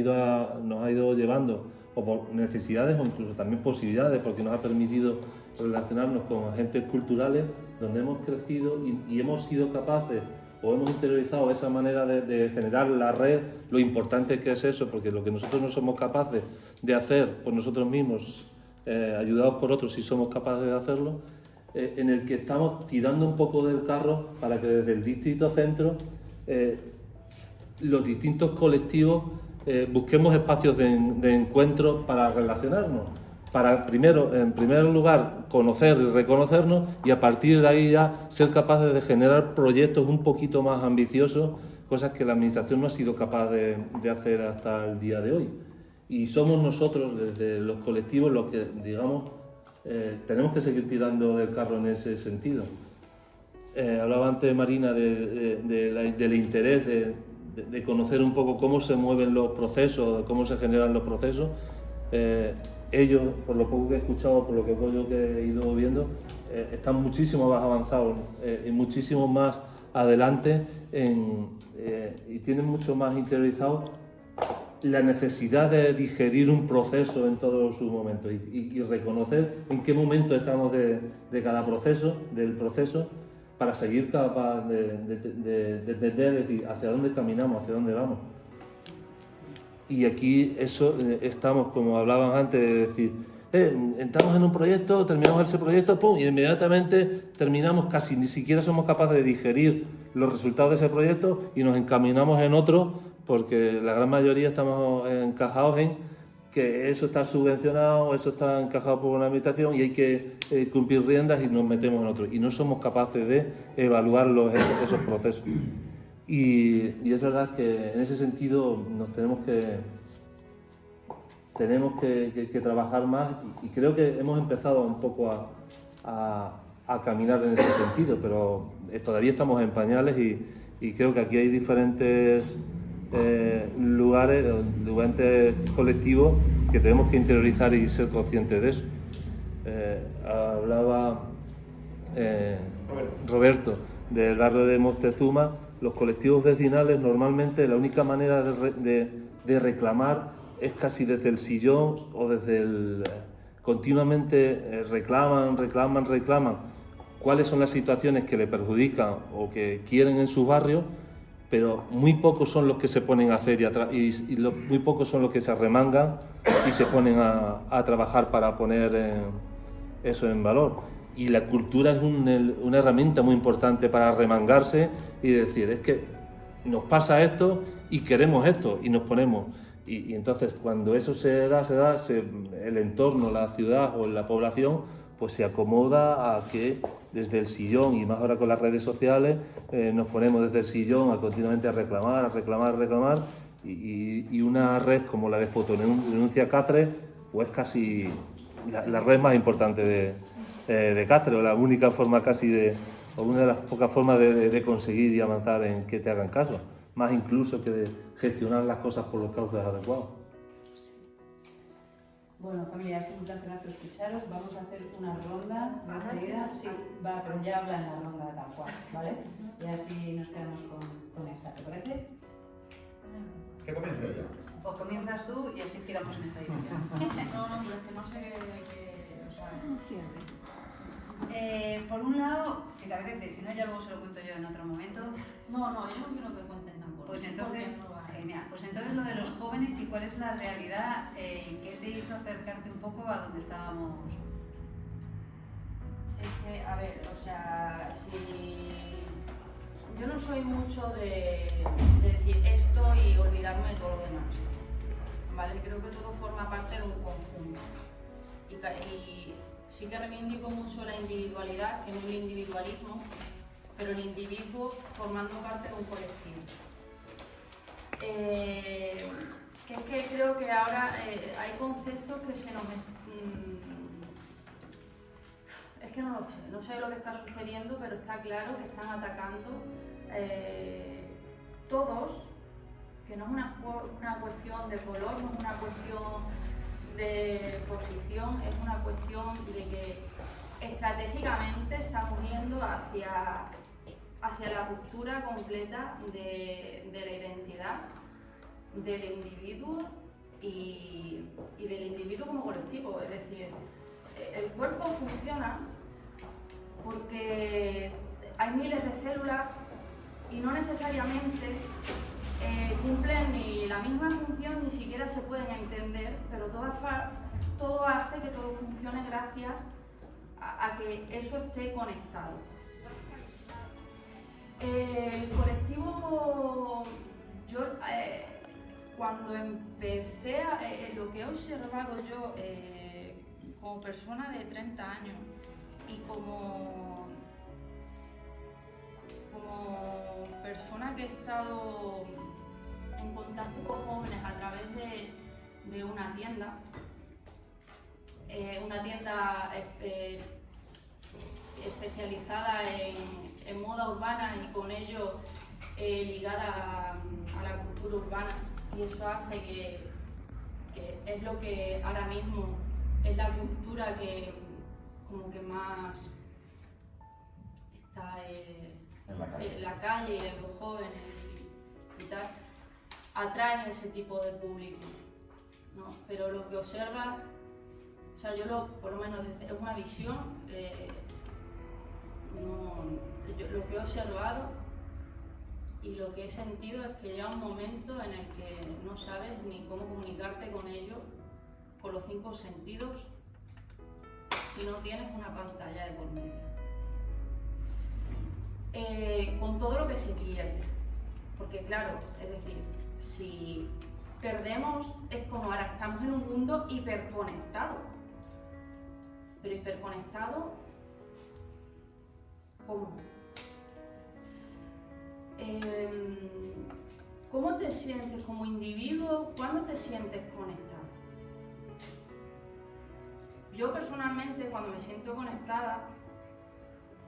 Speaker 13: ido llevando, o por necesidades o incluso también posibilidades, porque nos ha permitido relacionarnos con agentes culturales, donde hemos crecido y hemos sido capaces o hemos interiorizado esa manera de generar la red, lo importante que es eso, porque lo que nosotros no somos capaces de hacer por nosotros mismos, ayudados por otros, si somos capaces de hacerlo, en el que estamos tirando un poco del carro para que desde el distrito centro los distintos colectivos busquemos espacios de encuentro para relacionarnos, para en primer lugar conocer y reconocernos, y a partir de ahí ya ser capaces de generar proyectos un poquito más ambiciosos, cosas que la administración no ha sido capaz de hacer hasta el día de hoy. Y somos nosotros, desde los colectivos, los que, digamos, tenemos que seguir tirando del carro en ese sentido. Hablaba antes Marina del interés de conocer un poco cómo se mueven los procesos, cómo se generan los procesos. Ellos, por lo poco que he escuchado, por lo que yo que he ido viendo, están muchísimo más avanzados y muchísimo más adelante y tienen mucho más interiorizado la necesidad de digerir un proceso en todos sus momentos y reconocer en qué momento estamos de cada proceso, del proceso, para seguir capaz de entender, decir, hacia dónde caminamos, hacia dónde vamos. Y aquí estamos, como hablaban antes, de decir, entramos en un proyecto, terminamos ese proyecto, ¡pum!, y inmediatamente terminamos, casi ni siquiera somos capaces de digerir los resultados de ese proyecto y nos encaminamos en otro, porque la gran mayoría estamos encajados en que eso está subvencionado, eso está encajado por una administración y hay que cumplir riendas y nos metemos en otro. Y no somos capaces de evaluar esos procesos. Y es verdad que en ese sentido nos tenemos que trabajar más, y creo que hemos empezado un poco a caminar en ese sentido, pero todavía estamos en pañales y creo que aquí hay diferentes lugares, diferentes colectivos que tenemos que interiorizar y ser conscientes de eso. Hablaba Roberto del barrio de Moctezuma. Los colectivos vecinales normalmente la única manera de reclamar es casi desde el sillón o desde continuamente reclaman cuáles son las situaciones que le perjudican o que quieren en su barrio, pero muy pocos son los que se ponen a hacer muy pocos son los que se arremangan y se ponen a trabajar para poner eso en valor. Y la cultura es una herramienta muy importante para remangarse y decir, es que nos pasa esto y queremos esto y nos ponemos. Y entonces cuando eso se da, el entorno, la ciudad o la población, pues se acomoda a que desde el sillón, y más ahora con las redes sociales, nos ponemos desde el sillón a continuamente a reclamar, y una red como la de Fotodenuncia Cáceres, pues casi la red más importante de Cáceres, o la única forma o una de las pocas formas de conseguir y avanzar en que te hagan caso, más incluso que de gestionar las cosas por los cauces adecuados.
Speaker 5: Bueno, familia, ha sido un placer escucharos. Vamos a hacer una ronda de despedida. Sí, va, pero ya habla en la ronda tal cual, ¿vale? Y así nos quedamos con esa, ¿te parece?
Speaker 14: ¿Qué comienzo yo?
Speaker 5: Pues comienzas tú y así giramos en esta dirección.
Speaker 2: No, pero es que no sé qué... O sea...
Speaker 5: Por un lado, si te apetece, si no ya luego se lo cuento yo en otro momento.
Speaker 2: No, yo no quiero que cuenten nada.
Speaker 5: Pues entonces, genial. Pues entonces lo de los jóvenes y cuál es la realidad y qué te hizo acercarte un poco a donde estábamos.
Speaker 2: Es que, a ver, o sea, si... Yo no soy mucho de decir esto y olvidarme de todo lo demás, ¿vale? Creo que todo forma parte de un conjunto. Y sí que reivindico mucho la individualidad, que no el individualismo, pero el individuo formando parte de un colectivo. Que es que creo que ahora hay conceptos que se nos... es que no lo sé lo que está sucediendo, pero está claro que están atacando todos, que no es una cuestión de color, no es una cuestión de posición, es una cuestión de que estratégicamente estamos yendo hacia la ruptura completa de la identidad del individuo y del individuo como colectivo. Es decir, el cuerpo funciona porque hay miles de células y no necesariamente cumplen ni la misma función, ni siquiera se pueden entender, pero todo hace que todo funcione gracias a que eso esté conectado. El colectivo, yo cuando empecé, lo que he observado yo como persona de 30 años y como persona que he estado en contacto con jóvenes a través de una tienda especializada en moda urbana y con ello ligada a la cultura urbana, y eso hace que es lo que ahora mismo es la cultura que como que más está en la calle y en los jóvenes y tal, atrae ese tipo de público, ¿no? Pero lo que observa, o sea, por lo menos es una visión, lo que he observado y lo que he sentido es que llega un momento en el que no sabes ni cómo comunicarte con ellos con los 5 sentidos si no tienes una pantalla de por medio. Con todo lo que se pierde, porque claro, es decir, si perdemos es como ahora estamos en un mundo hiperconectado, pero hiperconectado, ¿cómo? ¿Cómo te sientes como individuo? ¿Cuándo te sientes conectado? Yo personalmente cuando me siento conectada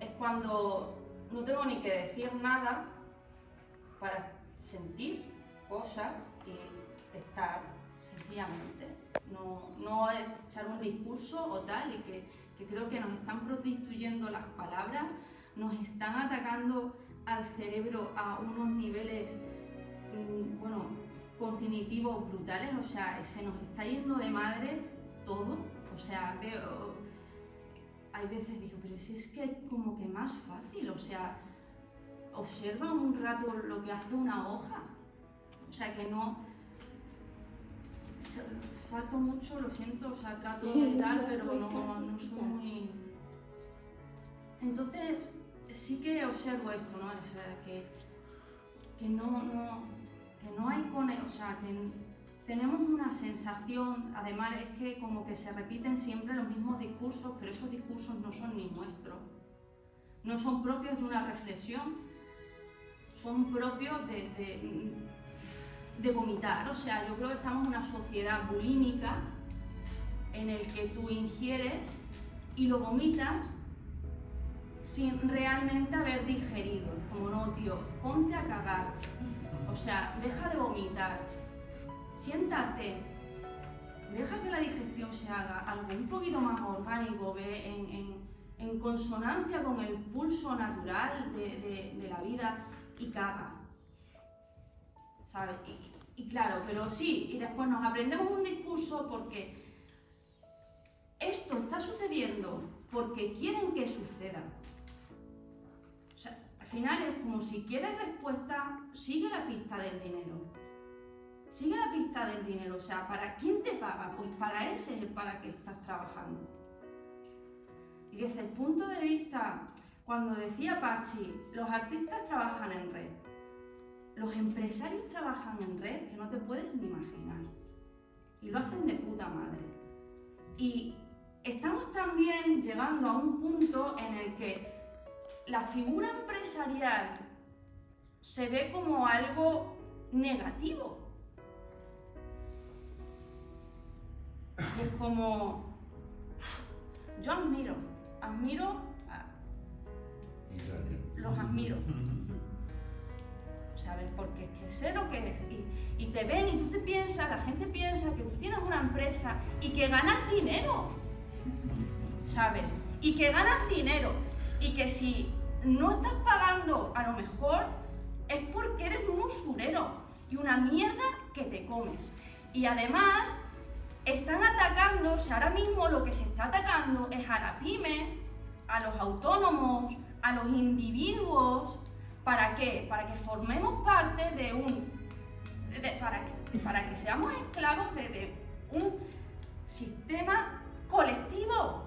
Speaker 2: es cuando no tengo ni que decir nada para sentir cosas y estar sencillamente. No echar un discurso o tal, y que creo que nos están prostituyendo las palabras, nos están atacando al cerebro a unos niveles, cognitivos brutales, o sea, se nos está yendo de madre todo, o sea, hay veces digo, pero si es que es como que más fácil, o sea, observa un rato lo que hace una hoja, o sea, que no, salto mucho, lo siento, o sea, trato de tal, pero no soy muy... Entonces, sí que observo esto, ¿no? O sea, que no hay o sea, que tenemos una sensación, además es que como que se repiten siempre los mismos discursos, pero esos discursos no son ni nuestros, no son propios de una reflexión, son propios de vomitar. O sea, yo creo que estamos en una sociedad bulímica en el que tú ingieres y lo vomitas sin realmente haber digerido. Como no, tío, ponte a cagar. O sea, deja de vomitar, siéntate, deja que la digestión se haga algo un poquito más orgánico, en consonancia con el pulso natural de la vida, y caga. ¿Sabes? Y claro, pero sí, y después nos aprendemos un discurso porque esto está sucediendo porque quieren que suceda. O sea, al final es como si quieres respuesta, sigue la pista del dinero. Sigue la pista del dinero. O sea, ¿para quién te paga? Pues para ese es el para que estás trabajando. Y desde el punto de vista, cuando decía Pachi, los artistas trabajan en red. Los empresarios trabajan en red que no te puedes ni imaginar. Y lo hacen de puta madre. Y estamos también llegando a un punto en el que la figura empresarial se ve como algo negativo. Y es como... Yo los admiro. ¿Sabes? Porque es que sé lo que es. Y te ven y tú te piensas, la gente piensa que tú tienes una empresa y que ganas dinero. ¿Sabes? Y que ganas dinero. Y que si no estás pagando, a lo mejor es porque eres un usurero y una mierda que te comes. Y además están atacándose, ahora mismo lo que se está atacando es a la pyme, a los autónomos, a los individuos. ¿Para qué? Para que formemos parte de para que seamos esclavos de un sistema colectivo.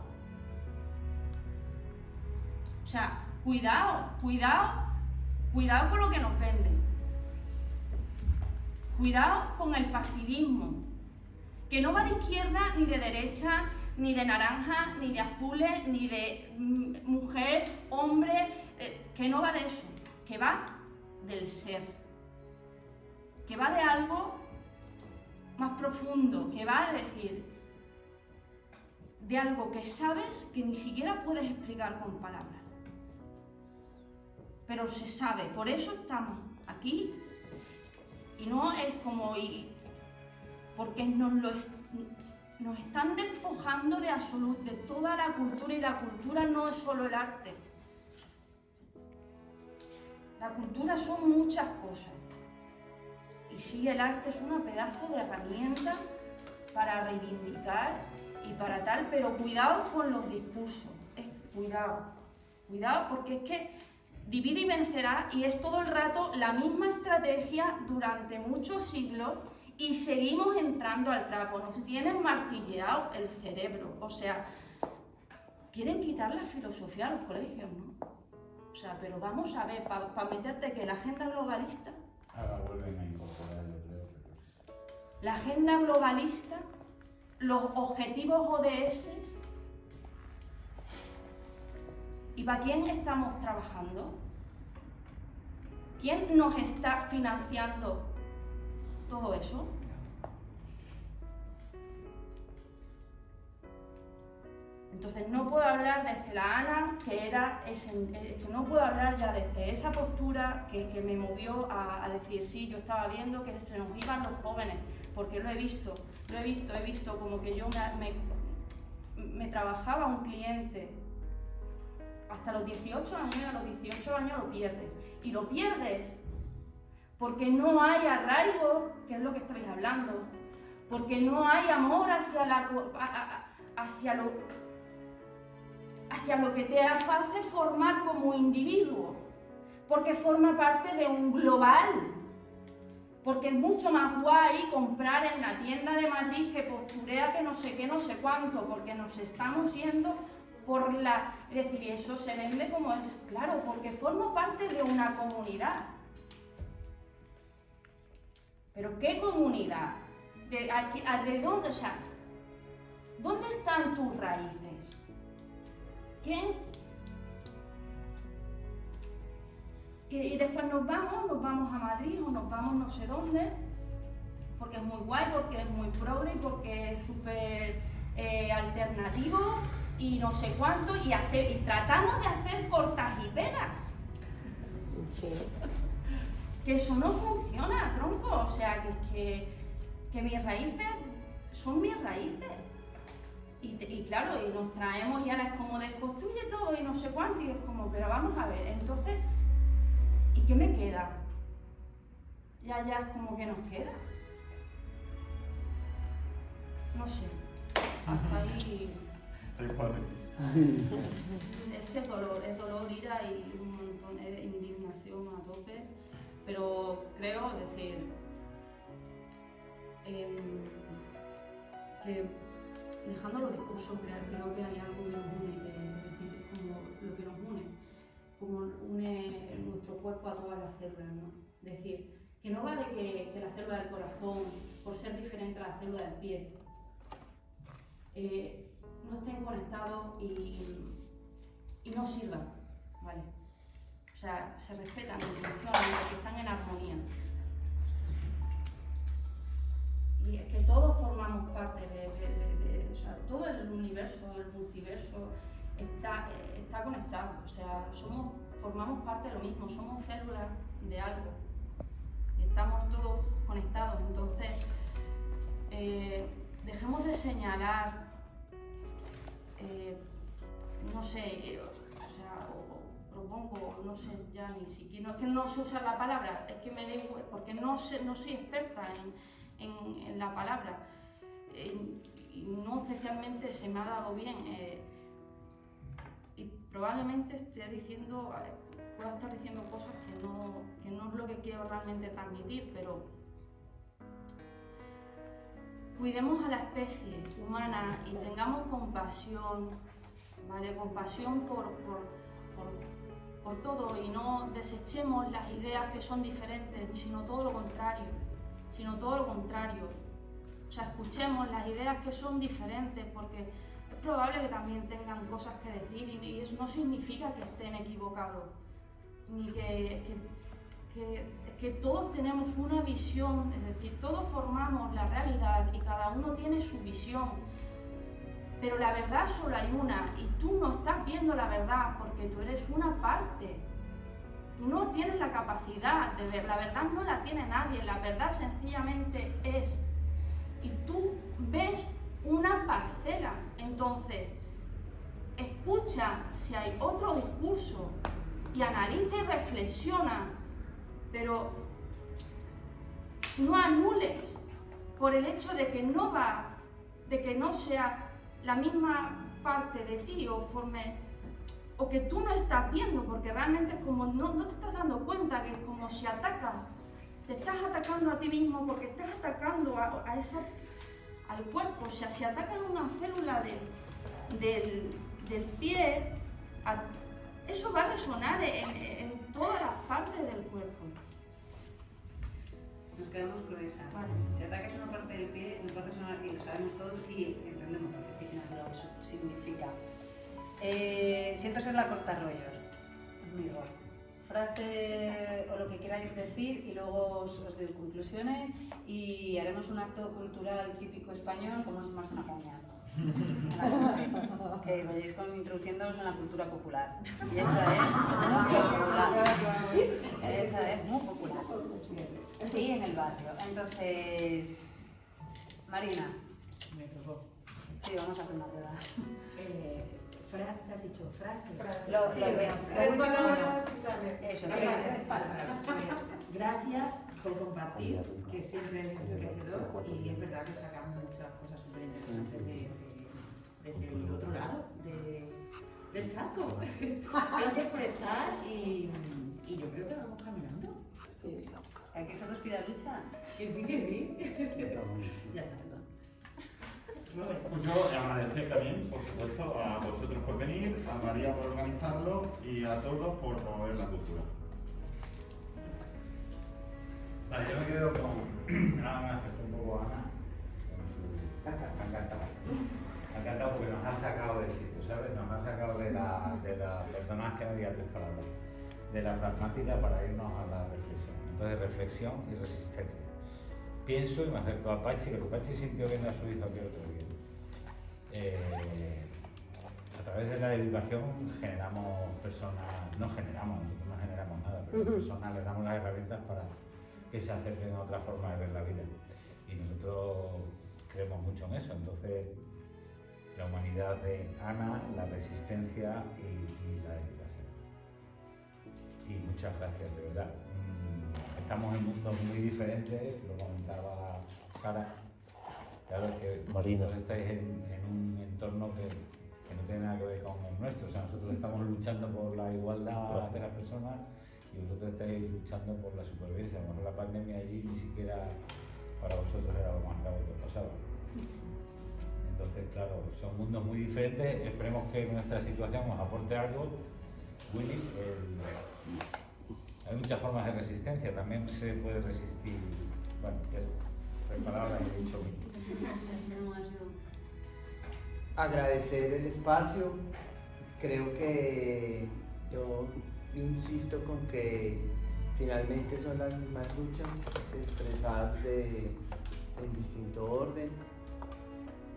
Speaker 2: O sea, cuidado con lo que nos venden. Cuidado con el partidismo, que no va de izquierda ni de derecha, ni de naranja, ni de azules, ni de mujer, hombre, que no va de eso. Que va del ser, que va de algo más profundo, que va a decir de algo que sabes que ni siquiera puedes explicar con palabras, pero se sabe, por eso estamos aquí, y no es como, porque nos están despojando de toda la cultura, y la cultura no es solo el arte. La cultura son muchas cosas. Y sí, el arte es una pedazo de herramienta para reivindicar y para tal, pero cuidado con los discursos. Cuidado, porque es que divide y vencerá, y es todo el rato la misma estrategia durante muchos siglos, y seguimos entrando al trapo. Nos tienen martilleado el cerebro. O sea, quieren quitar la filosofía a los colegios, ¿no? O sea, pero vamos a ver, para meterte que la agenda globalista...
Speaker 6: Ahora vuelven a incorporar, yo creo.
Speaker 2: La agenda globalista, los objetivos ODS... ¿Y para quién estamos trabajando? ¿Quién nos está financiando todo eso? Entonces no puedo hablar desde la Ana, que no puedo hablar ya desde esa postura que me movió a decir, sí, yo estaba viendo que se nos iban los jóvenes, porque lo he visto como que yo me trabajaba un cliente hasta los 18 años, y a los 18 años lo pierdes. Y lo pierdes porque no hay arraigo, que es lo que estabais hablando, porque no hay amor hacia lo que te hace formar como individuo, porque forma parte de un global, Porque es mucho más guay comprar en la tienda de Madrid que posturea que no sé qué, no sé cuánto, porque nos estamos yendo por la... Es decir, y eso se vende como es, claro, porque formo parte de una comunidad. ¿Pero qué comunidad? ¿De dónde? O sea, ¿dónde están tus raíces? ¿Quién? Y después nos vamos a Madrid o nos vamos no sé dónde, porque es muy guay, porque es muy progre, porque es súper alternativo y no sé cuánto, y tratamos de hacer cortas y pegas.
Speaker 1: Sí.
Speaker 2: Que eso no funciona, tronco, o sea, que mis raíces son mis raíces. Y claro, y nos traemos y ahora es como desconstruye todo y no sé cuánto, y es como, pero vamos a ver, entonces, ¿y qué me queda? Ya es como que nos queda. No sé, hasta ahí... Es que es dolor, ira y un montón de indignación a tope, pero creo, es decir, que dejando los discursos crear, creo que hay algo que nos une, es decir, como lo que nos une, como une nuestro cuerpo a todas las células, ¿no? Es decir, que no va de que la célula del corazón, por ser diferente a la célula del pie, no estén conectados y no sirvan, ¿vale? O sea, se respetan, se funcionan, que están en armonía. Y es que todos formamos parte o sea, todo el universo, el multiverso está conectado, o sea, formamos parte de lo mismo, somos células de algo, y estamos todos conectados, entonces dejemos de señalar, no sé, o sea, propongo, no sé ya ni siquiera, no es que no sé usar la palabra, es que me dejo, porque no soy experta en la palabra, y no especialmente se me ha dado bien, y probablemente pueda estar diciendo cosas que no es lo que quiero realmente transmitir, pero cuidemos a la especie humana y tengamos compasión, ¿vale? Compasión por todo, y no desechemos las ideas que son diferentes, sino todo lo contrario. O sea, escuchemos las ideas que son diferentes, porque es probable que también tengan cosas que decir y eso no significa que estén equivocados, ni que todos tenemos una visión, es decir, todos formamos la realidad y cada uno tiene su visión, pero la verdad solo hay una y tú no estás viendo la verdad porque tú eres una parte. No tienes la capacidad de ver, la verdad no la tiene nadie, la verdad sencillamente es. Y tú ves una parcela, entonces escucha si hay otro discurso y analiza y reflexiona, pero no anules por el hecho de que no sea la misma parte de ti o que tú no estás viendo, porque realmente es como no te estás dando cuenta, que es como si atacas, te estás atacando a ti mismo porque estás atacando al cuerpo. O sea, si atacan una célula del pie, eso va a resonar en todas las partes del cuerpo.
Speaker 5: Nos quedamos con esa.
Speaker 2: Vale.
Speaker 5: Si atacas una parte del pie, nos va a resonar, y lo sabemos todos y entendemos perfectamente lo que eso significa. Siento ser la cortarrollos, amigo. Frase o lo que queráis decir y luego os doy conclusiones y haremos un acto cultural típico español como si más una coña. Que vayáis introduciéndoos en la cultura popular. Y esa es muy popular. Esa es muy popular. Sí, en el barrio. Entonces, Marina.
Speaker 11: Me tocó.
Speaker 5: Sí, vamos a hacer una rueda.
Speaker 11: ¿Te has dicho frases?
Speaker 5: Eso,
Speaker 11: gracias por compartir, que siempre es enriquecedor y es verdad que sacamos muchas cosas súper interesantes desde el otro lado del charco. Gracias por estar y yo creo que vamos caminando.
Speaker 5: Sí. Aquí respira lucha.
Speaker 11: Que sí, que sí.
Speaker 5: Ya está, perdón.
Speaker 8: Pues yo agradecer también, por supuesto, a vosotros por venir, a María por organizarlo y a todos por promover la cultura.
Speaker 6: Vale, yo me quedo con... Ahora me acerco un poco a Ana. Me ha encantado. Me ha encantado porque nos ha sacado del sitio, ¿sabes? Nos ha sacado de la perdonad que había tres palabras, de la pragmática para irnos a la reflexión. Entonces, reflexión y resistencia. Pienso y me acerco a Pachi, que Pachi sintió viendo a su hijo aquí el otro día. A través de la educación generamos personas, no generamos nada, pero personas les damos las herramientas para que se acerquen a otra forma de ver la vida. Y nosotros creemos mucho en eso. Entonces, la humanidad de Ana, la resistencia y la educación. Y muchas gracias, de verdad. Estamos en mundos muy diferentes, lo comentaba Sara. Ya ves que vosotros estáis en un entorno que no tiene nada que ver con el nuestro. O sea, nosotros estamos luchando por la igualdad de las personas y vosotros estáis luchando por la supervivencia. A lo mejor la pandemia allí ni siquiera para vosotros era lo más grave que pasaba. Entonces, claro, son mundos muy diferentes. Esperemos que nuestra situación os aporte algo. Willy, hay muchas formas de resistencia. También se puede resistir. Bueno, ya está. 3 palabras he dicho.
Speaker 4: Agradecer el espacio. Creo que yo insisto con que finalmente son las mismas luchas expresadas en distinto orden,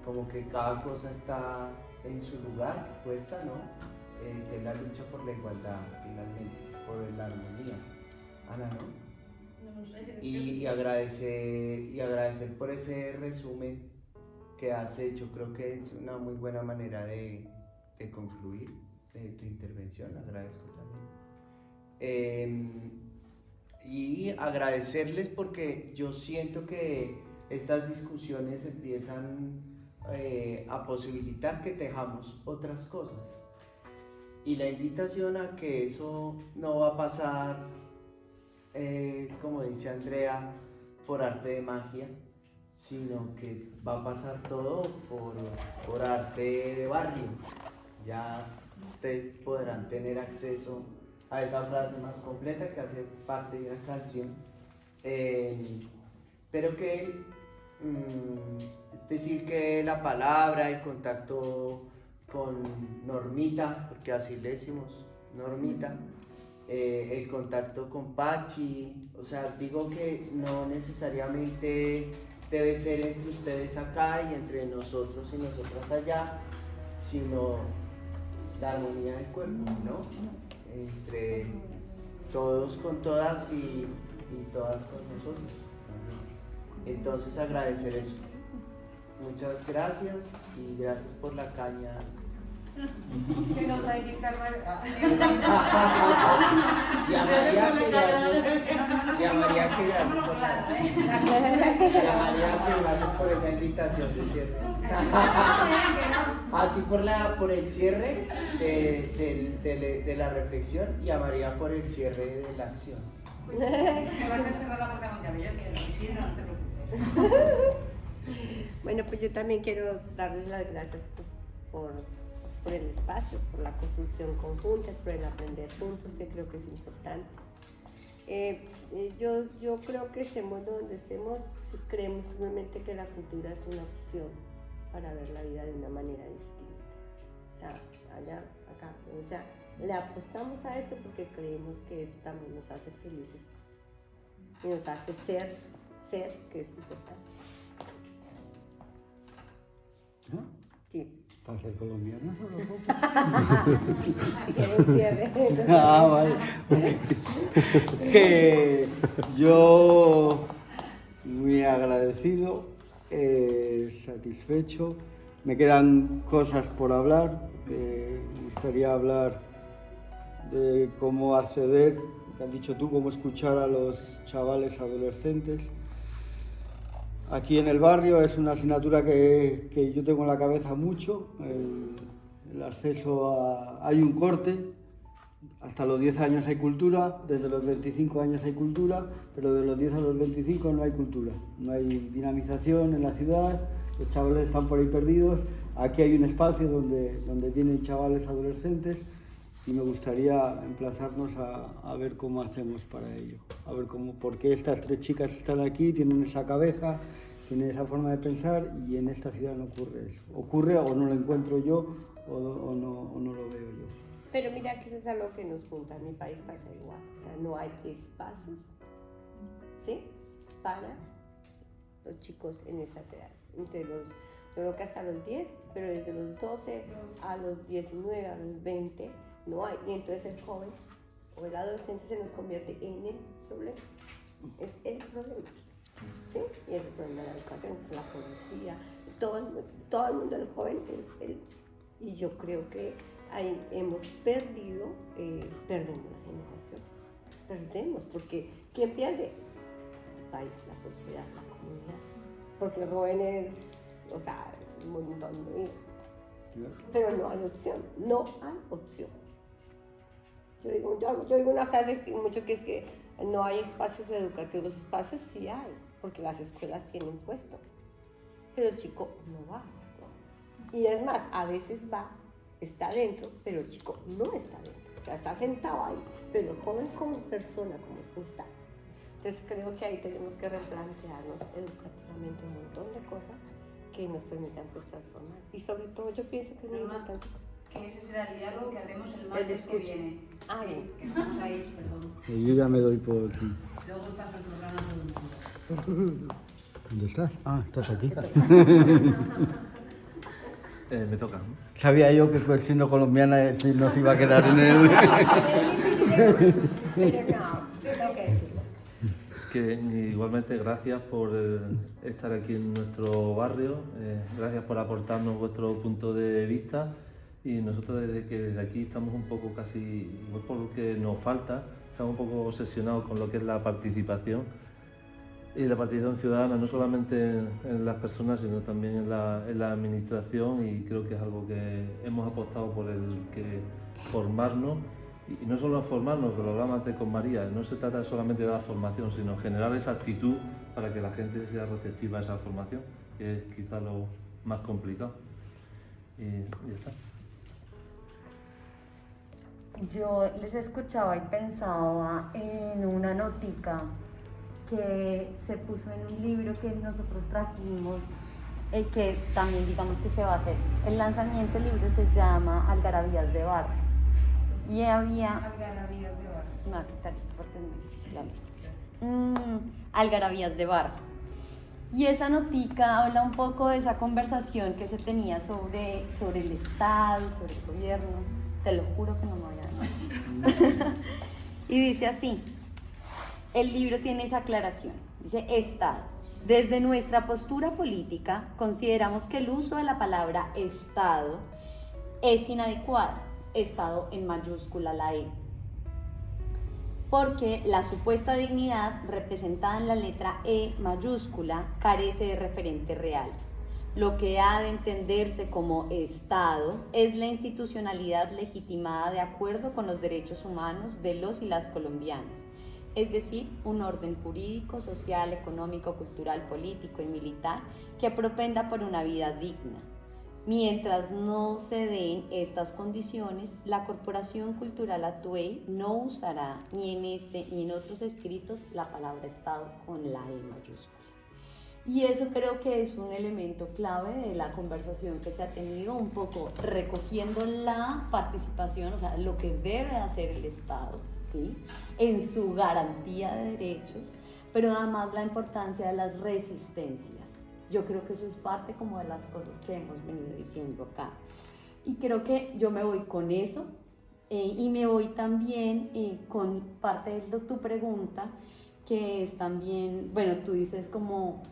Speaker 4: como que cada cosa está en su lugar puesta, ¿no? Que es la lucha por la igualdad finalmente, por la armonía. Ana, ¿no? Y agradecer por ese resumen que has hecho. Creo que es una muy buena manera de concluir tu intervención. Agradezco también. Y agradecerles porque yo siento que estas discusiones empiezan a posibilitar que tejamos otras cosas. Y la invitación a que eso no va a pasar, como dice Andrea, por arte de magia, sino que va a pasar todo por arte de barrio. Ya ustedes podrán tener acceso a esa frase más completa que hace parte de una canción, pero que es decir, que la palabra, el contacto con Normita, porque así le decimos Normita, el contacto con Pachi, o sea, digo que no necesariamente debe ser entre ustedes acá y entre nosotros y nosotras allá, sino la armonía del cuerpo, ¿no? Entre todos con todas y todas con nosotros. Entonces agradecer eso. Muchas gracias y gracias por la caña.
Speaker 7: Que nos va a invitar
Speaker 4: Y a María que gracias por esa invitación de cierre. A ti por el cierre de la reflexión y a María por el cierre de la acción.
Speaker 5: Me vas a cerrar la puerta muy bien, que Isidro, no te preocupes.
Speaker 1: Bueno, pues yo también quiero darles las gracias por el espacio, por la construcción conjunta, por el aprender juntos, que creo que es importante. Yo creo que estemos donde estemos, creemos firmemente que la cultura es una opción para ver la vida de una manera distinta. O sea, allá, acá, o sea, le apostamos a esto porque creemos que eso también nos hace felices y nos hace ser, que es importante.
Speaker 3: ¿No?
Speaker 1: Sí.
Speaker 3: ¿Para ser colombiano solo?
Speaker 1: ¿Quieres cierre?
Speaker 3: Vale. Que yo muy agradecido, satisfecho. Me quedan cosas por hablar. Me gustaría hablar de cómo acceder, que has dicho tú, cómo escuchar a los chavales adolescentes. Aquí en el barrio es una asignatura que yo tengo en la cabeza mucho, el acceso a... Hay un corte hasta los 10 años hay cultura, desde los 25 años hay cultura, pero de los 10 a los 25 no hay cultura. No hay dinamización en la ciudad, los chavales están por ahí perdidos. Aquí hay un espacio donde vienen chavales adolescentes y me gustaría emplazarnos a ver cómo hacemos para ello. A ver por qué estas 3 chicas están aquí, tienen esa cabeza, tienen esa forma de pensar y en esta ciudad no ocurre eso. Ocurre o no lo encuentro yo o no lo veo yo.
Speaker 1: Pero mira que eso es algo que nos junta, en mi país pasa igual, o sea, no hay espacios, ¿sí? Para los chicos en esas edades, yo creo que hasta los 10, pero desde los 12 a los 19, a los 20, no hay, y entonces el joven o el adolescente se nos convierte en el problema, es el problema, ¿sí? Y es el problema de la educación, la policía, todo el mundo del joven es el, y yo creo que ahí hemos perdido, perdemos la generación, perdemos, porque ¿quién pierde? El país, la sociedad, la comunidad, porque el joven es, o sea, es un montón de vida, pero no hay opción, no hay opción. Yo digo una frase mucho que es que no hay espacios educativos, los espacios sí hay, porque las escuelas tienen puesto, pero el chico no va a la escuela, y es más, a veces va, está dentro, pero el chico no está dentro, o sea, está sentado ahí, pero el joven como persona, como está. Entonces creo que ahí tenemos que replantearnos educativamente un montón de cosas que nos permitan pues transformar. Y sobre todo yo pienso que es muy importante
Speaker 5: que ese será el diálogo que haremos el martes que viene.
Speaker 1: Ah,
Speaker 5: sí, que estamos ahí, perdón.
Speaker 3: Yo ya me doy por... Sí.
Speaker 5: Luego pasa el programa todo el mundo.
Speaker 3: ¿Dónde estás? Ah, estás aquí.
Speaker 13: Me toca.
Speaker 3: Sabía yo que siendo colombiana no se iba a quedar en el...
Speaker 1: Pero no, tengo que decirlo.
Speaker 13: Que igualmente gracias por estar aquí en nuestro barrio, gracias por aportarnos vuestro punto de vista y nosotros desde aquí estamos un poco casi, igual por lo que nos falta, estamos un poco obsesionados con lo que es la participación y la participación ciudadana, no solamente en las personas sino también en la administración, y creo que es algo que hemos apostado por el que formarnos. Y no solo formarnos, que lo hablaba antes con María, no se trata solamente de la formación, sino generar esa actitud para que la gente sea receptiva a esa formación, que es quizá lo más complicado. Y ya está.
Speaker 15: Yo les escuchaba y pensaba en una notica que se puso en un libro que nosotros trajimos, que también digamos que se va a hacer. El lanzamiento del libro se llama Algarabías de Barro. Y había...
Speaker 7: Algarabías de Barro.
Speaker 15: Me va a quitar esto porque es muy difícil hablar. Algarabías de Barro. Y esa notica habla un poco de esa conversación que se tenía sobre el Estado, sobre el gobierno. Te lo juro que no me voy a dar. Y dice así, el libro tiene esa aclaración. Dice, Estado. Desde nuestra postura política, consideramos que el uso de la palabra Estado es inadecuado. Estado en mayúscula la E, porque la supuesta dignidad representada en la letra E mayúscula carece de referente real. Lo que ha de entenderse como Estado es la institucionalidad legitimada de acuerdo con los derechos humanos de los y las colombianas, es decir, un orden jurídico, social, económico, cultural, político y militar que propenda por una vida digna. Mientras no se den estas condiciones, la Corporación Cultural Atuey no usará ni en este ni en otros escritos la palabra Estado con la E mayúscula. Y eso creo que es un elemento clave de la conversación que se ha tenido, un poco recogiendo la participación, o sea, lo que debe hacer el Estado, ¿sí?, en su garantía de derechos, pero además la importancia de las resistencias. Yo creo que eso es parte como de las cosas que hemos venido diciendo acá. Y creo que yo me voy con eso y me voy también con parte de tu pregunta, que es también, bueno, tú dices como,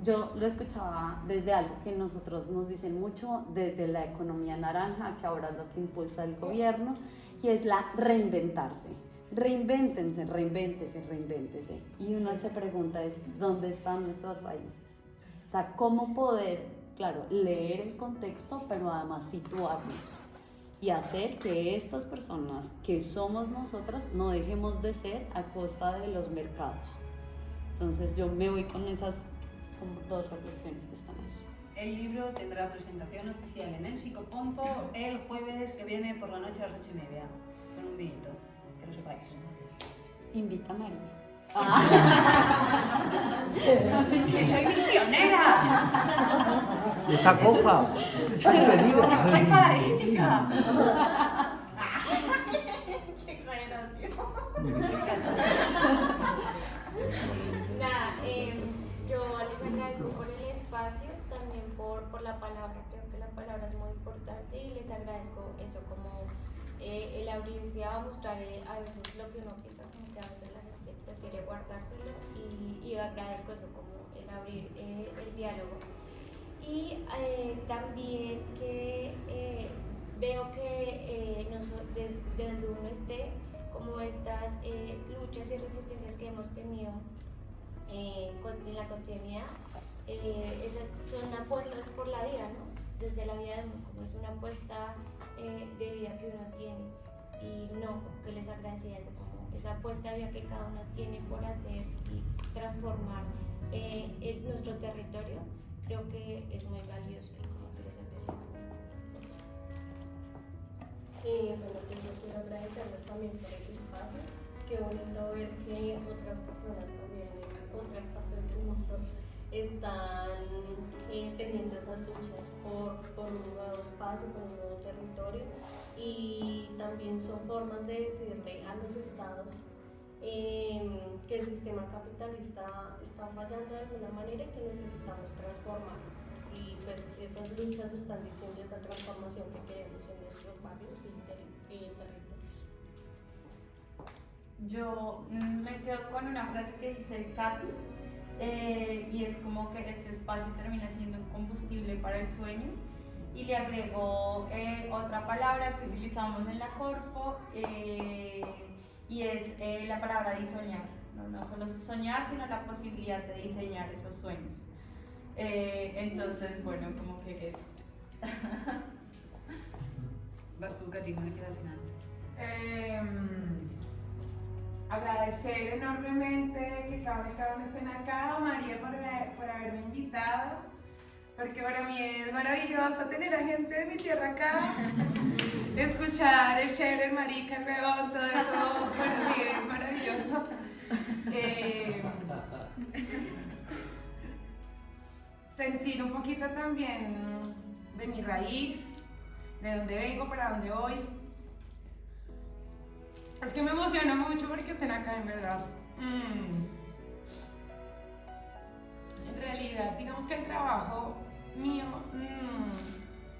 Speaker 15: yo lo escuchaba desde algo que nosotros nos dicen mucho, desde la economía naranja, que ahora es lo que impulsa el gobierno, y es la reinventarse. Reinvéntense, reinvéntese, reinvéntese. Y uno se pregunta es, ¿dónde están nuestras raíces? O sea, cómo poder, claro, leer el contexto, pero además situarnos. y hacer que estas personas que somos nosotras no dejemos de ser a costa de los mercados. Entonces yo me voy con esas dos reflexiones que están ahí.
Speaker 5: El libro tendrá presentación oficial en el Psicopompo el jueves que viene por la noche a las 8:30, con un vinito, que lo sepáis.
Speaker 15: Invita a María.
Speaker 5: ¡Que soy misionera!
Speaker 3: Y está coja.
Speaker 5: ¡Estoy paralítica! ¡Qué exageración!
Speaker 10: Nada, yo les agradezco por el espacio, también por la palabra, creo que la palabra es muy importante y les agradezco eso, como el abrirse a mostrar a veces lo que uno piensa, como que a veces la gente prefiere guardárselo y agradezco eso, como el abrir el diálogo. Y también que veo que desde donde uno esté, como estas luchas y resistencias que hemos tenido en la cotidianidad, esas son apuestas por la vida, ¿no? Desde la vida de uno, como es una apuesta de vida que uno tiene, y no, como que les agradecía eso, como esa apuesta de vida que cada uno tiene por hacer y transformar nuestro territorio, creo que es muy valioso y como que les agradecía.
Speaker 16: Bueno, pues yo quiero agradecerles también por el espacio, qué bonito ver que otras personas también en otras partes del mundo están teniendo esas luchas por un nuevo espacio, por un nuevo territorio, y también son formas de decirle a los estados que el sistema capitalista está fallando de alguna manera y que necesitamos transformar. Y pues esas luchas están diciendo esa transformación que queremos en nuestros barrios y territorios.
Speaker 12: Yo me quedo con una frase que dice Katy, y es como que este espacio termina siendo un combustible para el sueño, y le agrego otra palabra que utilizamos en la Corpo, y es la palabra diseñar, no solo soñar, sino la posibilidad de diseñar esos sueños. Entonces, bueno, como que eso.
Speaker 5: Vas tú, Katy, me queda al final.
Speaker 7: Agradecer enormemente que cada uno estén acá, María por haberme invitado, porque para mí es maravilloso tener a gente de mi tierra acá, escuchar el chévere, el marica, el huevón, todo eso, para mí es maravilloso. Sentir un poquito también de mi raíz, de dónde vengo, para dónde voy. Es que me emociona mucho porque estén acá, en verdad. En realidad, digamos que el trabajo mío,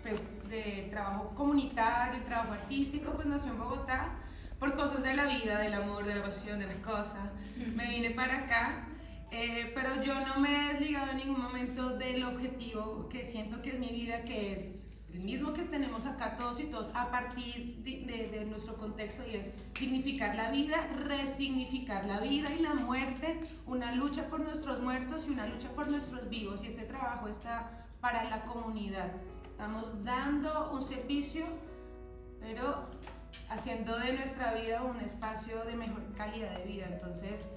Speaker 7: pues de trabajo comunitario, el trabajo artístico, pues nació en Bogotá por cosas de la vida, del amor, de la pasión, de las cosas. Me vine para acá, pero yo no me he desligado en ningún momento del objetivo que siento que es mi vida, que es el mismo que tenemos acá todos y todos a partir de nuestro contexto, y es dignificar la vida, resignificar la vida y la muerte, una lucha por nuestros muertos y una lucha por nuestros vivos, y ese trabajo está para la comunidad. Estamos dando un servicio, pero haciendo de nuestra vida un espacio de mejor calidad de vida. Entonces,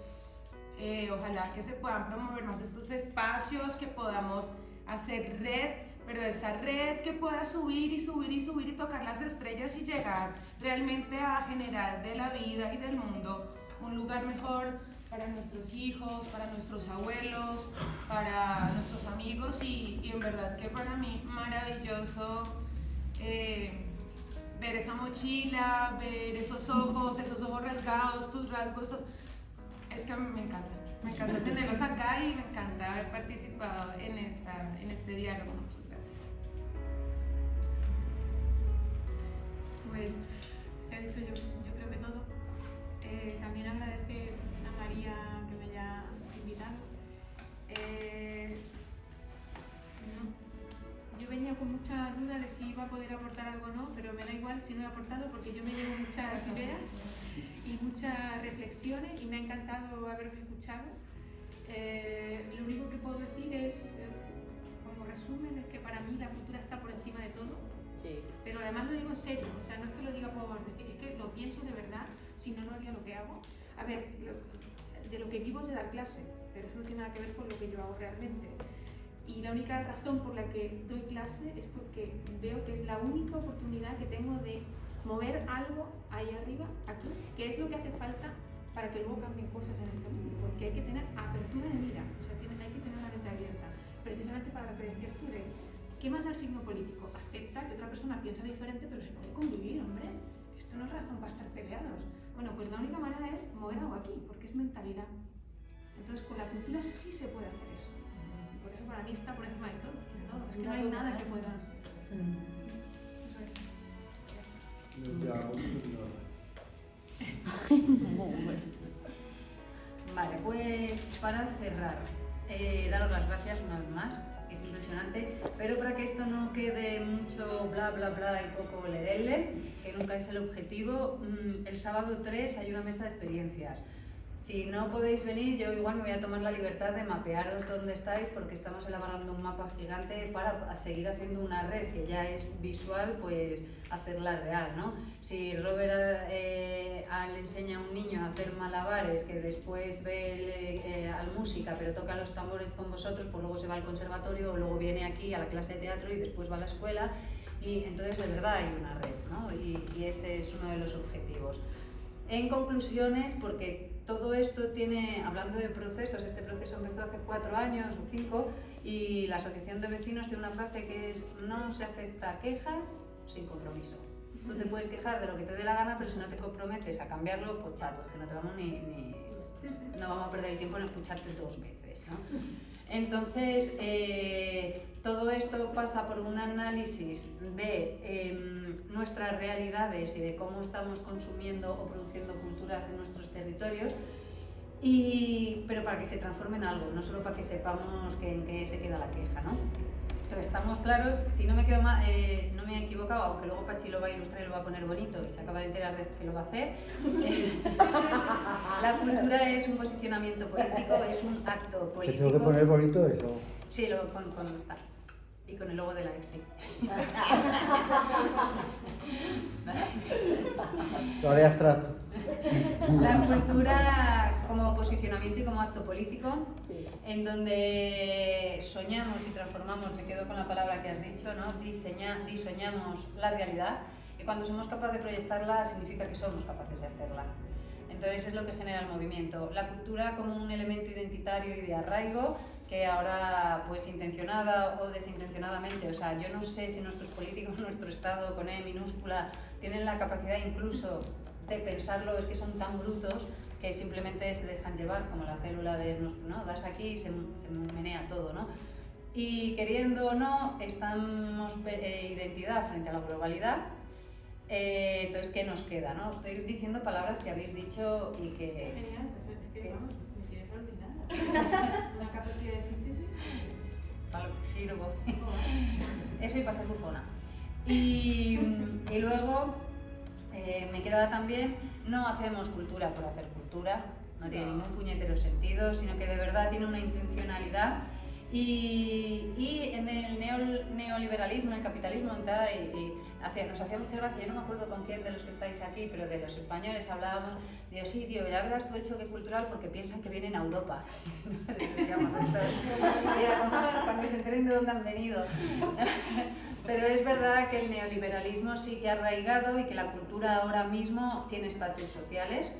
Speaker 7: ojalá que se puedan promover más estos espacios, que podamos hacer red, pero esa red que pueda subir y subir y subir y tocar las estrellas y llegar realmente a generar de la vida y del mundo un lugar mejor para nuestros hijos, para nuestros abuelos, para nuestros amigos, y en verdad que para mí maravilloso ver esa mochila, ver esos ojos rasgados, tus rasgos. Es que a mí me encanta tenerlos acá y me encanta haber participado en este diálogo. Muchas gracias.
Speaker 9: Pues se ha dicho yo creo que todo. También agradecer a María que me haya invitado. Yo venía con mucha duda de si iba a poder aportar algo o no, pero me da igual si no he aportado, porque yo me llevo muchas ideas y muchas reflexiones y me ha encantado haberme escuchado. Lo único que puedo decir es, como resumen, es que para mí la cultura está por encima de todo, sí, pero además lo digo en serio, o sea, no es que lo diga por decir, es que lo pienso de verdad, si no, no haría lo que hago. A ver, de lo que vivo es de dar clase, pero eso no tiene nada que ver con lo que yo hago realmente. Y la única razón por la que doy clase es porque veo que es la única oportunidad que tengo de mover algo ahí arriba, aquí, que es lo que hace falta para que luego cambien cosas en este mundo, porque hay que tener apertura de miras, o sea, hay que tener la mente abierta, precisamente para lo que decías tú de, ¿qué más da el signo político? Acepta que otra persona piensa diferente, pero se puede convivir, hombre, esto no es razón para estar peleados. Bueno, pues la única manera es mover algo aquí, porque es mentalidad. Entonces, con la cultura sí se puede hacer eso. Por eso para mí está por encima de todo. Es que no hay nada que pueda hacer. Eso es.
Speaker 5: Vale, pues para cerrar, daros las gracias una vez más, es impresionante, pero para que esto no quede mucho bla bla bla y poco lerele, que nunca es el objetivo, el sábado 3 hay una mesa de experiencias. Si no podéis venir, yo igual me voy a tomar la libertad de mapearos dónde estáis, porque estamos elaborando un mapa gigante para seguir haciendo una red que ya es visual, pues hacerla real, ¿no? Si Robert le enseña a un niño a hacer malabares, que después ve al música, pero toca los tambores con vosotros, pues luego se va al conservatorio, o luego viene aquí a la clase de teatro y después va a la escuela, y entonces de verdad hay una red, ¿no? Y ese es uno de los objetivos. En conclusiones, porque todo esto tiene, hablando de procesos, este proceso empezó hace 4 años o 5 y la Asociación de Vecinos tiene una frase que es: no se acepta queja sin compromiso. Tú te puedes quejar de lo que te dé la gana, pero si no te comprometes a cambiarlo, pues chato, es que no te vamos no vamos a perder el tiempo en escucharte 2 veces, ¿no? Entonces, todo esto pasa por un análisis de nuestras realidades y de cómo estamos consumiendo o produciendo culturas en nuestros territorios, pero para que se transforme en algo, no solo para que sepamos en qué se queda la queja, ¿no? Entonces, estamos claros, si no me he equivocado, aunque luego Pachi lo va a ilustrar y lo va a poner bonito y se acaba de enterar de que lo va a hacer, la cultura es un posicionamiento político, es un acto político.
Speaker 3: ¿Te tengo que poner bonito eso?
Speaker 5: Sí, y con el logo de la EXTI.
Speaker 3: Lo haré abstracto.
Speaker 5: La cultura como posicionamiento y como acto político, en donde soñamos y transformamos, me quedo con la palabra que has dicho, ¿no? Diseñamos la realidad, y cuando somos capaces de proyectarla significa que somos capaces de hacerla. Entonces es lo que genera el movimiento. La cultura como un elemento identitario y de arraigo, que ahora, pues intencionada o desintencionadamente, o sea, yo no sé si nuestros políticos, nuestro Estado con E minúscula, tienen la capacidad incluso de pensarlo, es que son tan brutos que simplemente se dejan llevar, como la célula de, ¿no? Das aquí y se menea todo, ¿no? Y queriendo o no, estamos identidad frente a la globalidad. Entonces, ¿qué nos queda, no? Estoy diciendo palabras que habéis dicho y que...
Speaker 9: Genial, es que vamos, me tienes alucinada. Una capacidad de síntesis.
Speaker 5: Para lo que sirvo. Eso y para ser bufona. Y luego me queda también, no hacemos cultura por hacer cultura, no tiene ningún puñetero sentido, sino que de verdad tiene una intencionalidad. Y en el neoliberalismo, en el capitalismo, nos hacía mucha gracia, yo no me acuerdo con quién de los que estáis aquí, pero de los españoles hablábamos, digo, sí, tío, ya verás tú el choque cultural porque piensan que vienen a Europa. Y era como, cuando se enteren de dónde han venido. Pero es verdad que el neoliberalismo sigue arraigado y que la cultura ahora mismo tiene estatus sociales.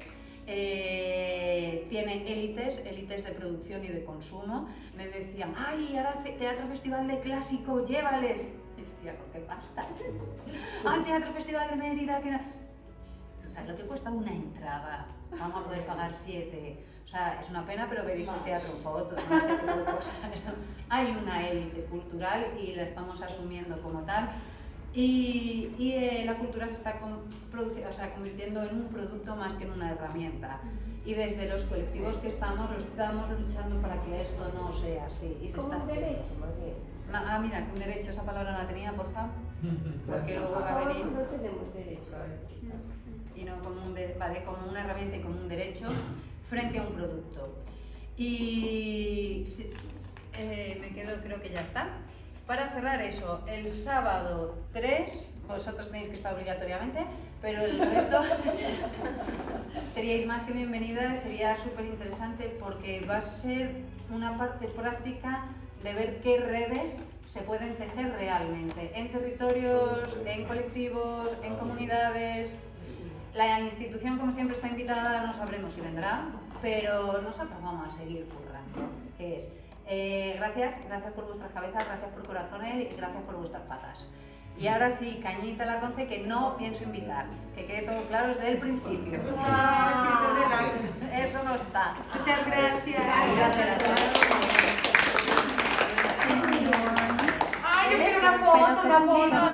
Speaker 5: Tiene élites de producción y de consumo. Me decían, ay, ahora el Teatro Festival de Clásico, llévales. Y decía, ¿con qué pasta? Ah, el Teatro Festival de Mérida, que no... ¿Tú sabes lo que cuesta una entrada? Vamos a poder pagar 7. O sea, es una pena, pero veréis el teatro en fotos, no sé qué cosas. Hay una élite cultural y la estamos asumiendo como tal. Y la cultura se está convirtiendo en un producto más que en una herramienta. Y desde los colectivos que estamos luchando para que esto no sea así. Y
Speaker 1: como un derecho, más bien.
Speaker 5: Mira, un derecho, esa palabra no la tenía, porfa. Porque luego va a venir.
Speaker 1: No tenemos derecho.
Speaker 5: Y no como una herramienta y como un derecho frente a un producto. Y me quedo, creo que ya está. para cerrar eso, el sábado 3, vosotros tenéis que estar obligatoriamente, pero el resto seríais más que bienvenidas, sería súper interesante porque va a ser una parte práctica de ver qué redes se pueden tejer realmente, en territorios, en colectivos, en comunidades. La institución, como siempre, está invitada, no sabremos si vendrá, pero nosotros vamos a seguir currando, que es gracias por vuestras cabezas, gracias por corazones y gracias por vuestras patas. Y ahora sí, Cañita la Conce, que no pienso invitar, que quede todo claro desde el principio. Eso no está.
Speaker 7: Muchas gracias.
Speaker 5: Gracias.
Speaker 7: Ay, yo quiero una foto.